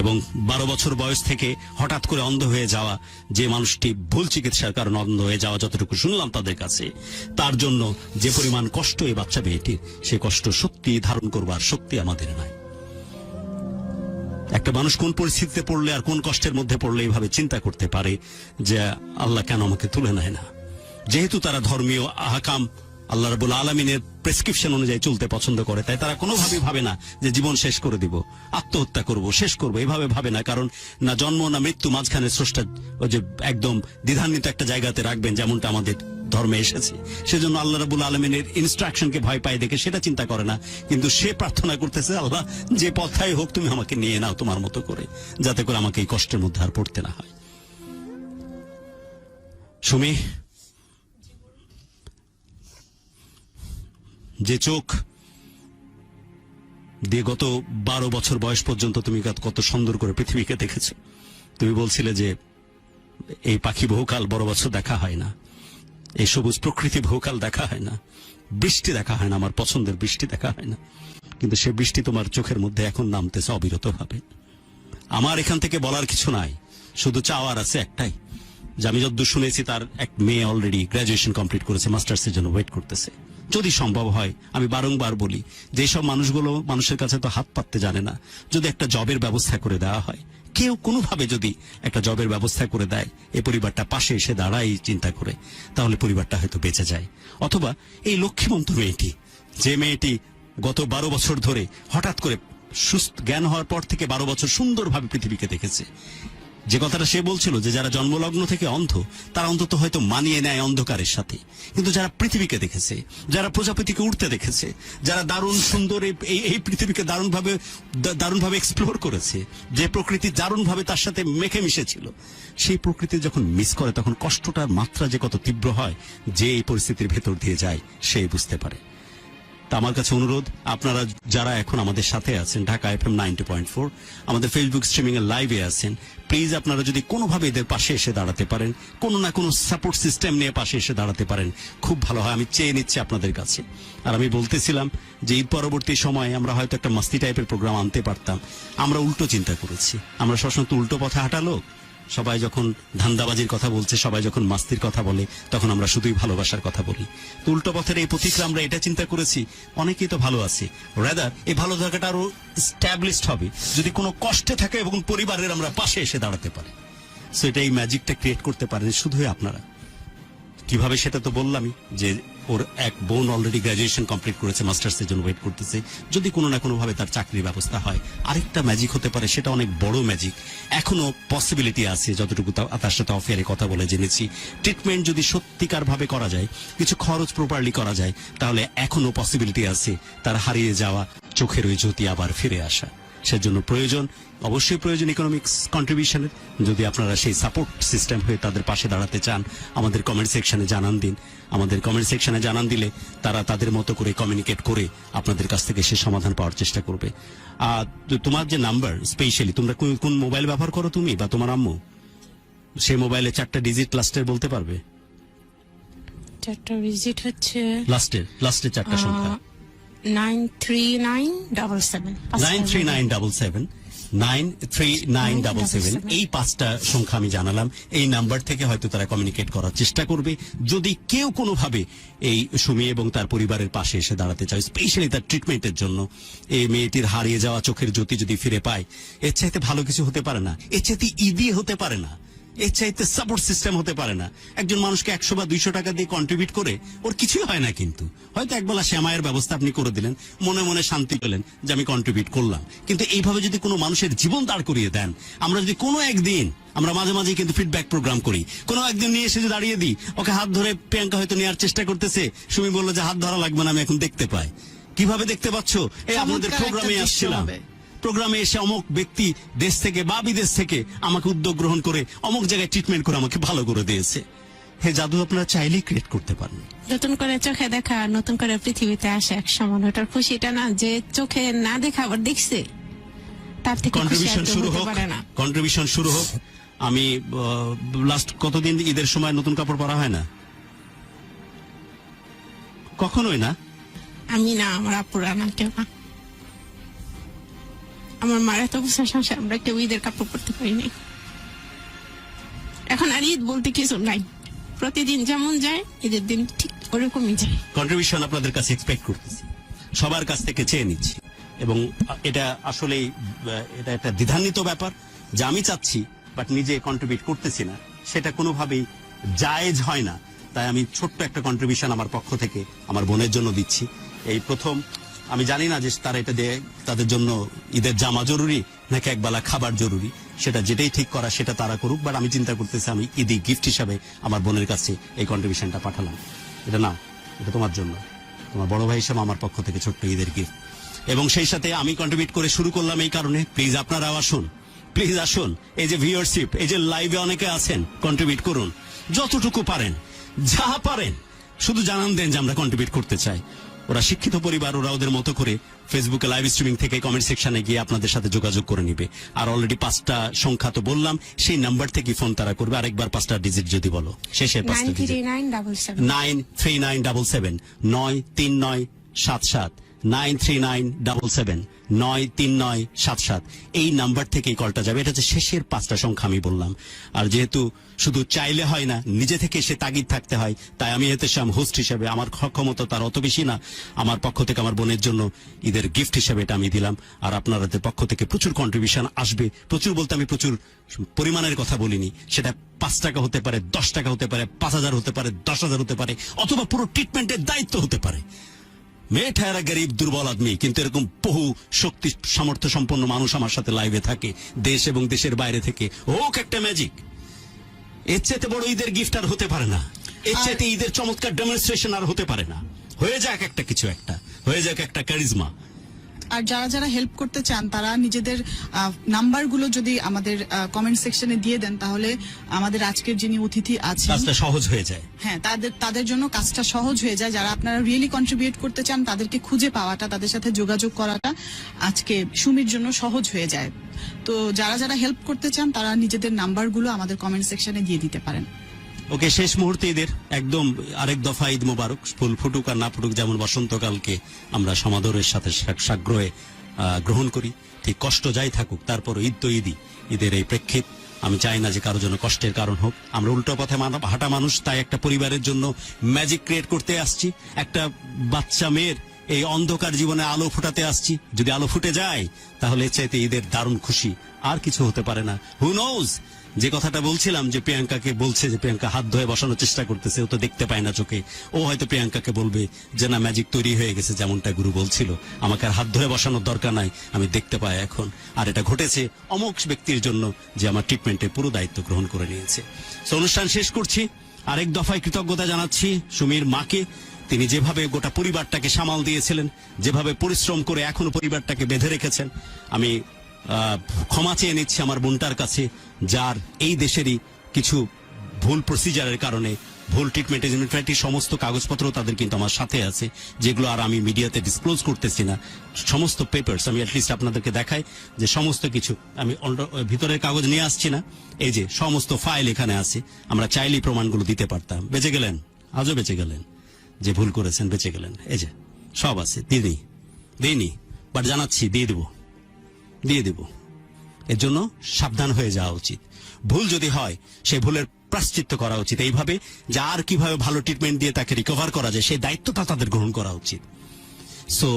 এবং 12 বছর বয়স থেকে হঠাৎ করে অন্ধ হয়ে যাওয়া যে মানুষটি, ভুল চিকিৎসার কারণে অন্ধ হয়ে যাওয়া, যতটুকু শুনলাম তাদের কাছে, তার জন্য যে পরিমাণ কষ্ট এই বাচ্চা মেয়েটির, সে কষ্ট সত্যি ধারণ করবার শক্তি আমাদের নাই। একটা মানুষ কোন পরিস্থিতিতে পড়লে আর কোন কষ্টের মধ্যে পড়লে এইভাবে চিন্তা করতে পারে যে আল্লাহ কেন আমাকে তুলে নেয় না? যেহেতু তারা ধর্মীয় আহকাম, আল্লাহ রাব্বুল আলামিনের প্রেসক্রিপশন অনুযায়ী চলতে পছন্দ করে, তাই তারা কোনোভাবেই ভাবে না যে জীবন শেষ করে দিব, আত্মহত্যা করব, শেষ করব, এভাবে ভাবে না। কারণ না জন্ম না মৃত্যু, মাঝখানে স্রষ্টা ওই যে একদম দ্বিধান্বিত একটা জায়গাতে রাখবেন, যেমনটা আমাদের ধর্মে এসেছে। সেজন্য আল্লাহ রাব্বুল আলামিনের ইনস্ট্রাকশনকে ভয় পায় দেখে সেটা চিন্তা করে না, কিন্তু সে প্রার্থনা করতেছে, আল্লাহ যে পথাই হোক তুমি আমাকে নিয়ে নাও তোমার মতো করে, যাতে করে আমাকে এই কষ্টের মধ্যে আর পড়তে না হয়। সুমি, যে চোখ দিয়ে গত 12 বছর বয়স পর্যন্ত তুমি কত সুন্দর করে পৃথিবীকে দেখেছো। তুমি বলছিলে যে এই পাখি বহুকাল বড় বছর দেখা হয় না, এই সবুজ প্রকৃতি বহুকাল দেখা হয় না, বৃষ্টি দেখা হয় না, আমার পছন্দের বৃষ্টি দেখা হয় না, কিন্তু সে বৃষ্টি তোমার চোখের মধ্যে এখন নামতেছে অবিরত ভাবে। আমার এখান থেকে বলার কিছু নাই, শুধু চাওয়ার আছে একটাই, যে আমি যতদূর শুনেছি তার এক মেয়ে অলরেডি গ্রাজুয়েশন কমপ্লিট করেছে, মাস্টার্সের জন্য ওয়েট করতেছে। যদি সম্ভব হয়, আমি বারংবার বলি যে সব মানুষগুলো মানুষের কাছে তো হাত পাততে জানে না, যদি একটা জবের ব্যবস্থা করে দেওয়া হয়, কেউ কোনোভাবে যদি একটা জবের ব্যবস্থা করে দেয়, এই পরিবারটা পাশে এসে দাঁড়ায় চিন্তা করে, তাহলে পরিবারটা হয়তো বেঁচে যায়। অথবা এই লক্ষ্মীমন্ত মেয়েটি, যে মেয়েটি গত 12 বছর ধরে হঠাৎ করে সুস্থ জ্ঞান হওয়ার পর থেকে 12 বছর সুন্দরভাবে পৃথিবীকে দেখেছে, যে কথাটা সে বলছিল যে যারা জন্মলগ্ন থেকে অন্ধ তারা অন্তত হয়তো মানিয়ে নেয় অন্ধকারের সাথে, কিন্তু যারা পৃথিবীকে দেখেছে, যারা প্রজাপতিকে উঠতে দেখেছে, যারা দারুণ সুন্দর এই পৃথিবীকে দারুণভাবে এক্সপ্লোর করেছে, যে প্রকৃতি দারুণভাবে তার সাথে মেখে মিশেছিল, সেই প্রকৃতি যখন মিস করে তখন কষ্টটার মাত্রা যে কত তীব্র হয়, যে এই পরিস্থিতির ভেতর দিয়ে যায় সেই বুঝতে পারে। তা আমার কাছে অনুরোধ, আপনারা যারা এখন আমাদের সাথে আছেন, ঢাকা FM 90.4 আমাদের ফেসবুক স্ট্রিমিং এর লাইভে আছেন, প্লিজ আপনারা যদি কোনোভাবে এদের পাশে এসে দাঁড়াতে পারেন, কোনো না কোনো সাপোর্ট সিস্টেম নিয়ে পাশে এসে দাঁড়াতে পারেন, খুব ভালো হয়। আমি চেয়ে নিচ্ছি আপনাদের কাছে। আর আমি বলতেছিলাম যে ঈদ পরবর্তী সময়ে আমরা হয়তো একটা মাস্তি টাইপের প্রোগ্রাম আনতে পারতাম। আমরা উল্টো চিন্তা করেছি, আমরা সবসময় তো উল্টো পথে হাঁটালো। সবাই যখন ধান্দাবাজির কথা বলছে, সবাই যখন মাস্তির কথা বলে, তখন আমরা শুধুই ভালোবাসার কথা বলি। তো উল্টো পথের এই পথিকরা আমরা এটা চিন্তা করেছি, অনেকেই তো ভালো আছে, রাদার এই ভালো থাকাটা আরো স্ট্যাবলিশড হবে যদি কোনো কষ্টে থাকে এবং পরিবারের আমরা পাশে এসে দাঁড়াতে পারি। সো এটা এই ম্যাজিকটা ক্রিয়েট করতে পারেন শুধুই আপনারা। কিভাবে সেটা তো বললামই, যে ওর এক বোন অলরেডি গ্রাজুয়েশন কমপ্লিট করেছে, মাস্টার্সের জন্য ওয়েট করতেছে। যদি কোনো না কোনো ভাবে তার চাকরির ব্যবস্থা হয়, আরেকটা ম্যাজিক হতে পারে, সেটা অনেক বড় ম্যাজিক, এখনো পসিবিলিটি আছে। যতটুকু তার সাথে অফিয়ারে কথা বলে জেনেছি, ট্রিটমেন্ট যদি সত্যিকার ভাবে করা যায়, কিছু খরচ প্রপারলি করা যায়, তাহলে এখনো পসিবিলিটি আছে তার হারিয়ে যাওয়া চোখের ওই জ্যোতি আবার ফিরে আসা। সেজন্য অবশ্যই প্রয়োজন ইকোনমিক্স কন্ট্রিবিউশনের। যদি আপনারা সেই সাপোর্ট সিস্টেম হয়ে তাদের পাশে দাঁড়াতে চান, আমাদের কমেন্ট সেকশনে জানান দিন। আমাদের কমেন্ট সেকশনে জানান দিলে তারা তাদের মতো করে কমিউনিকেট করে আপনাদের কাছ থেকে সে সমাধান পাওয়ার চেষ্টা করবে। তোমার যে নাম্বার, স্পেশালি তোমরা কোন মোবাইল ব্যবহার করো তুমি বা তোমার আম্মু, সেই মোবাইলে 4টা ডিজিট লাস্টের বলতে পারবে? 4টা ডিজিট হচ্ছে লাস্টের 4টা সংখ্যা 93977 93977 এই 5টা সংখ্যা আমি জানালাম। এই নাম্বার থেকে হয়তো তারা কমিউনিকেট করার চেষ্টা করবে। যদি কেউ কোনোভাবে এই সুমি এবং তার পরিবারের পাশে এসে দাঁড়াতে চায়, স্পেশালি তার ট্রিটমেন্টের জন্য, এই মেয়েটির হারিয়ে যাওয়া চোখের জ্যোতি যদি ফিরে পায়, এর চাইতে ভালো কিছু হতে পারে না, এর চাইতে ইদি হতে পারে না, এর চাইতে সাপোর্ট সিস্টেম হতে পারে না। একজন মানুষকে 100 বা 200 টাকা দিয়ে কন্ট্রিবিউট করে ওর কিছুই হয় না, কিন্তু হয়তো একবেলা শ্যামায়ের ব্যবস্থা আপনি করে দিলেন, মনে মনে শান্তি পেলেন যে আমি কন্ট্রিবিউট করলাম। কিন্তু এইভাবে যদি কোনো মানুষের জীবন দাঁড় করিয়ে দেন, আমরা যদি কোনো একদিন, আমরা মাঝে মাঝে কিন্তু ফিডব্যাক প্রোগ্রাম করি, কোনো একদিন নিয়ে এসে যদি দাঁড়িয়ে দিই, ওকে হাত ধরে, প্রিয়াঙ্কা হয়তো নেওয়ার চেষ্টা করতেছে, সুমি বললো যে হাত ধরা লাগবে না, আমি এখন দেখতে পাই। কিভাবে দেখতে পাচ্ছ? এই আপনাদের প্রোগ্রামে আসছিলাম, প্রোগ্রামে এসে অমুক ব্যক্তি দেশ থেকে বা বিদেশ থেকে আমাকে উদ্যোগ গ্রহণ করে অমুক জায়গায় ট্রিটমেন্ট করে আমাকে ভালো করে দিয়েছে। হে জাদু আপনারা চাইলেই ক্রিয়েট করতে পারেন। নতুন করে চোখে দেখা, নতুন করে পৃথিবীতে আসে এক সময়, ওটার খুশিটা না, যে চোখে না দেখা আবার দেখছে, তার থেকে কন্ট্রিবিউশন শুরু হোক, কন্ট্রিবিউশন শুরু হোক। আমি লাস্ট কতদিন ঈদের সময় নতুন কাপড় পরা হয় না, কখনোই না। আমি না, আমার আপুরা না, কেউ না। আমার মার এত বছর সংসার, আমরা কেউ ঈদের কাপড় পরতে পারিনি। এখন আর ঈদ বলতে কিছু নাই, প্রতিদিন যেমন যায় ঈদের দিন ঠিক ওরকমই যায়। কন্ট্রিবিউশন আপনাদের কাছে এক্সপেক্ট করতেছি, সবার কাছ থেকে চেয়ে নিচ্ছি। এবং এটা আসলে এটা একটা দ্বিধান্বিত ব্যাপার, যে আমি চাচ্ছি বাট নিজে কন্ট্রিবিউট করতেছি না, সেটা কোনোভাবেই জায়েজ হয় না। তাই আমি ছোট্ট একটা কন্ট্রিবিউশন আমার পক্ষ থেকে আমার বোনের জন্য দিচ্ছি। এই প্রথম, আমি জানি না যে তারা এটা দিয়ে তাদের জন্য ঈদের জামা জরুরি নাকি একবেলা খাবার জরুরি, সেটা যেটাই ঠিক করা সেটা তারা করুক, বাট আমি চিন্তা করতেছি আমি ঈদি গিফট হিসাবে আমার বোনের কাছে এই কন্ট্রিবিউশনটা পাঠালাম। এটা না, এটা তোমার জন্য, তোমার বড় ভাই হিসাবে আমার পক্ষ থেকে ছোট্ট ঈদের গিফট। এবং সেই সাথে আমি কন্ট্রিবিউট করে শুরু করলাম এই কারণে, প্লিজ আপনারাও আসুন, প্লিজ আসুন। এই যে ভিউয়ারশিপ, এই যে লাইভে অনেকে আছেন, কন্ট্রিবিউট করুন যতটুকু পারেন, যা পারেন, শুধু জানান দেন যে আমরা কন্ট্রিবিউট করতে চাই। ওরা শিক্ষিত পরিবার, ওরা ওদের মতো করে ফেসবুকে লাইভ স্ট্রিমিং থেকে কমেন্ট সেকশনে গিয়ে আপনাদের সাথে যোগাযোগ করে নিবে। আর অলরেডি 5টা সংখ্যা তো বললাম, সেই নাম্বার থেকে ফোন তারা করবে। আরেকবার 5টা ডিজিট যদি বলো, শেষের 5টা ডিজিট 93977 93977 93977 93977 93977 এই নাম্বার থেকেই কলটা যাবে। এটা হচ্ছে শেষের 5টা সংখ্যা আমি বললাম। আর যেহেতু শুধু চাইলে হয় না, নিজে থেকে সে তাগিদ থাকতে হয়, তাই আমি এতেশাম হোস্ট হিসেবে, আমার ক্ষমতা তার অত বেশি না, আমার পক্ষ থেকে আমার বোনের জন্য ঈদের গিফট হিসেবে এটা আমি দিলাম। আর আপনাদের পক্ষ থেকে প্রচুর কন্ট্রিবিউশন আসবে। প্রচুর বলতে আমি প্রচুর পরিমাণের কথা বলিনি, সেটা 5 টাকা হতে পারে, 10 টাকা হতে পারে, 5000 হতে পারে, 10,000 হতে পারে, অথবা পুরো ট্রিটমেন্টের দায়িত্ব হতে পারে। মেয়ে ঠায়রা গরিব দুর্বল আদমি, কিন্তু এরকম বহু শক্তি সামর্থ্য সম্পন্ন মানুষ আমার সাথে লাইভে থাকে, দেশ এবং দেশের বাইরে থেকে। হোক একটা ম্যাজিক, এর চাইতে বড় ঈদের গিফট আর হতে পারে না, এর চাইতে ঈদের চমৎকার ডেমনস্ট্রেশন আর হতে পারে না। হয়ে যাক একটা কিছু, হয়ে যাক একটা ক্যারিজমা। আর যারা যারা হেল্প করতে চান তারা নিজেদের নাম্বারগুলো যদি আমাদের কমেন্ট সেকশনে দিয়ে দেন, তাহলে আমাদের আজকের যিনি অতিথি আছেন কাজটা সহজ হয়ে যায়। হ্যাঁ, তাদের জন্য কাজটা সহজ হয়ে যায়। যারা আপনারা রিয়েলি কন্ট্রিবিউট করতে চান, তাদেরকে খুঁজে পাওয়াটা, তাদের সাথে যোগাযোগ করাটা আজকে সুমির জন্য সহজ হয়ে যায়। তো যারা যারা হেল্প করতে চান তারা নিজেদের নাম্বারগুলো আমাদের কমেন্ট সেকশনে দিয়ে দিতে পারেন। ওকে, শেষ মুহূর্তে ঈদের একদম আরেক দফা ঈদ মোবারক। ফুল ফুটুক আর না ফুটুক, যেমন বসন্তকালকে আমরা সমাদরের সাথে সাগ্রহে গ্রহণ করি, ঠিক কষ্ট যাই থাকুক, তারপর ঈদ তো ঈদই। ঈদের এই প্রেক্ষিত আমি চাই না যে কারো জন্য কষ্টের কারণ হোক। আমরা উল্টো পথে হাঁটা মানুষ, তাই একটা পরিবারের জন্য ম্যাজিক ক্রিয়েট করতে আসছি। একটা বাচ্চা মেয়ের এই অন্ধকার জীবনে আলো ফুটাতে আসছি। যদি আলো ফুটে যায়, তাহলে এর চাইতে ঈদের দারুণ খুশি আর কিছু হতে পারে না। হু নোজ, যে কথাটা বলছিলাম যে প্রিয়াঙ্কাকে বলছে যে প্রিয়াঙ্কা হাত ধুয়ে বসানোর চেষ্টা করতেছে, ও তো দেখতে পায় না চোখে। ও হয়তো প্রিয়াঙ্কাকে বলবে যে না, ম্যাজিক তৈরি হয়ে গেছে, যেমনটা গুরু বলছিল, আমাকে আর হাত ধরে বসানোর দরকার নাই, আমি দেখতে পাই এখন। আর এটা ঘটেছে অমুক ব্যক্তির জন্য যে আমার ট্রিটমেন্টের পুরো দায়িত্ব গ্রহণ করে নিয়েছে। তো অনুষ্ঠান শেষ করছি। আরেক দফায় কৃতজ্ঞতা জানাচ্ছি সুমির মাকে। তিনি যেভাবে গোটা পরিবারটাকে সামাল দিয়েছিলেন, যেভাবে পরিশ্রম করে এখনো পরিবারটাকে বেঁধে রেখেছেন, আমি ক্ষমা চেয়ে নিচ্ছি আমার বোনটার কাছে, যার এই দেশেরই কিছু ভুল প্রসিজারের কারণে, ভুল ট্রিটমেন্টের জন্য সমস্ত কাগজপত্র তাদের কিন্তু আমার সাথে আছে, যেগুলো আর আমি মিডিয়াতে ডিসক্লোজ করতেছি না। সমস্ত পেপারস আমি অ্যাটলিস্ট আপনাদেরকে দেখাই, যে সমস্ত কিছু আমি ভিতরের কাগজ নিয়ে আসছি না, এই যে সমস্ত ফাইল এখানে আছে। আমরা চাইলেই প্রমাণগুলো দিতে পারতাম। বেঁচে গেলেন, আজও বেঁচে গেলেন, যে ভুল করেছেন বেঁচে গেলেন। এই যে সব আছে, দিইনি, বাট জানাচ্ছি দিয়ে দেব। এর জন্য সাবধান হয়ে যাওয়া উচিত। ভুল যদি হয়, সেই ভুলের প্রায়শ্চিত্ত করা উচিত এইভাবে যে আর কিভাবে ভালো ট্রিটমেন্ট দিয়ে তাকে রিকভার করা যায়, সেই দায়িত্বটা তাদের গ্রহণ করা উচিত। So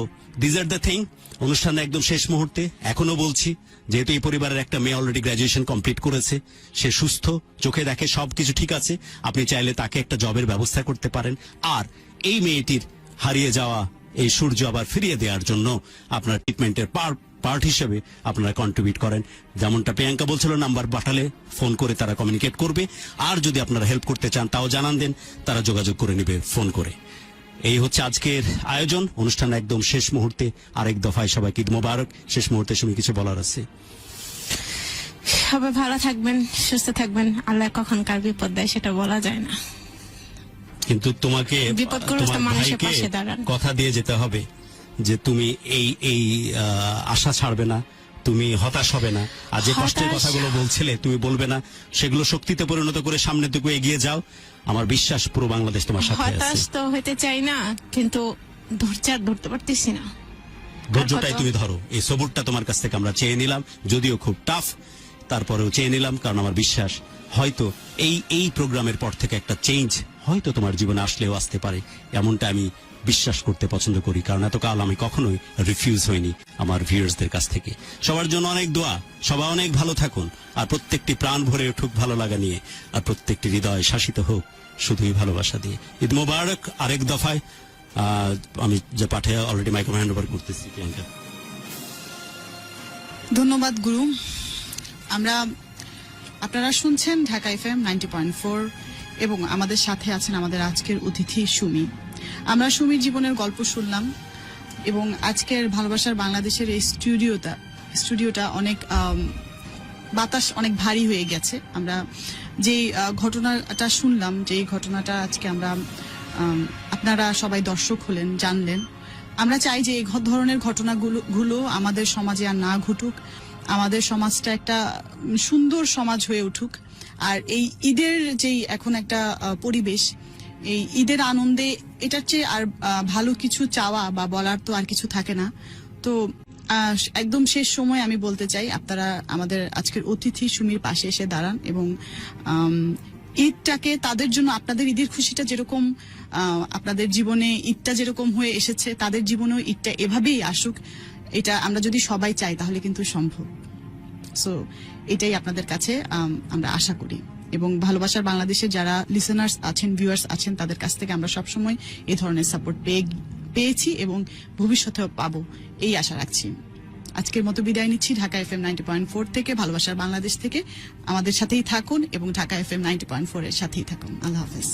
this are the thing. অনুষ্ঠানে একদম শেষ মুহূর্তে এখনো বলছি, যেহেতু এই পরিবারের একটা মেয়ে অলরেডি গ্রাজুয়েশন কমপ্লিট করেছে, সে সুস্থ, চোখে দেখে, সবকিছু ঠিক আছে, আপনি চাইলে তাকে একটা জবের ব্যবস্থা করতে পারেন। আর এই মেয়েটির হারিয়ে যাওয়া এই সূর্য আবার ফিরিয়ে দেওয়ার জন্য আপনার ট্রিটমেন্টের পার্ট হিসেবে আপনারা কন্ট্রিবিউট করেন। যেমনটা প্রিয়াঙ্কা বলছিল, নাম্বার পাঠালে ফোন করে তারা কমিউনিকেট করবে। আর যদি আপনারা হেল্প করতে চান, তাও জানান দেন, তারা যোগাযোগ করে নেবে ফোন করে। এই হচ্ছে আজকের আয়োজন। অনুষ্ঠান একদম শেষ মুহূর্তে আরেক দফায় সবাইকে ঈদ মোবারক। শেষ মুহূর্তে সময় কিছু বলার আছে? সবাই ভালো থাকবেন, সুস্থ থাকবেন। আল্লাহ কখন কার বিপদ দেয় সেটা বলা যায় না, কিন্তু তোমাকে বিপদগ্রস্ত মানুষের পাশে দাঁড়ান। কথা দিয়ে যেতে হবে যে তুমি এই আশা ছাড়বে না, তুমি হতাশ হবে না। আর যে কষ্টের কথাগুলো বলছিলে তুমি বলবে না, সেগুলো শক্তিতে পরিণত করে সামনের দিকে এগিয়ে যাও। আমার বিশ্বাস পুরো বাংলাদেশ তোমার সাথে আছে। হতাশ তো হতে চাই না, কিন্তু ধরতে পারতেছি না। ধৈর্যটাই তুমি ধরো। এই সবুরটা তোমার কাছ থেকে আমরা চেয়ে নিলাম, যদিও খুব টাফ, তারপরেও চেয়ে নিলাম, কারণ আমার বিশ্বাস হয়তো এই প্রোগ্রামের পর থেকে একটা চেঞ্জ হয়তো তোমার জীবনে আসলেও আসতে পারে। এমনটা আমি বিশ্বাস করতে পছন্দ করি, কারণ এতকাল আমি কখনোই রিফিউজ হইনি আমার ভিউয়ার্সদের কাছ থেকে। সবার জন্য অনেক দোয়া, সবাই অনেক ভালো থাকুন, আর প্রত্যেকটি প্রাণ ভরে উঠুক ভালো লাগা নিয়ে, আর প্রত্যেকটি হৃদয় শাসিত হোক শুধুই ভালোবাসা দিয়ে। ঈদ মোবারক। আরেক দফায় আমি যে পাঠে অলরেডি মাইক্রোফোন হ্যান্ড ওভার করতেছি প্রিয়াঙ্কা। ধন্যবাদ গুরু। আপনারা শুনছেন ঢাকা FM 90.4 এবং আমাদের সাথে আছেন আমাদের আজকের অতিথি সুমি। আমরা সুমির জীবনের গল্প শুনলাম এবং আজকের ভালোবাসার বাংলাদেশের এই স্টুডিওটা অনেক বাতাস অনেক ভারী হয়ে গেছে। আমরা যেই ঘটনাটা শুনলাম, যেই ঘটনাটা আজকে আমরা আপনারা সবাই দর্শক হলেন, জানলেন, আমরা চাই যে এই ধরনের ঘটনাগুলো আমাদের সমাজে আর না ঘটুক, আমাদের সমাজটা একটা সুন্দর সমাজ হয়ে উঠুক। আর এই ঈদের যেই এখন একটা পরিবেশ, এই ঈদের আনন্দে এটার চেয়ে আর ভালো কিছু চাওয়া বা বলার তো আর কিছু থাকে না। তো একদম শেষ সময় আমি বলতে চাই, আপনারা আমাদের আজকের অতিথি সুমির পাশে এসে দাঁড়ান এবং ঈদটাকে তাদের জন্য, আপনাদের ঈদের খুশিটা যেরকম আপনাদের জীবনে ঈদটা যেরকম হয়ে এসেছে, তাদের জীবনেও ঈদটা এভাবেই আসুক। এটা আমরা যদি সবাই চাই তাহলে কিন্তু সম্ভব। সো এটাই আপনাদের কাছে আমরা আশা করি। এবং ভালোবাসার বাংলাদেশের যারা লিসেনার্স আছেন, ভিউয়ার্স আছেন, তাদের কাছ থেকে আমরা সবসময় এই ধরনের সাপোর্ট পেয়েছি এবং ভবিষ্যতেও পাবো, এই আশা রাখছি। আজকের মতো বিদায় নিচ্ছি ঢাকা FM 90.4 থেকে, ভালোবাসার বাংলাদেশ থেকে। আমাদের সাথেই থাকুন এবং ঢাকা FM 90.4 এর সাথেই থাকুন। আল্লাহ হাফেজ।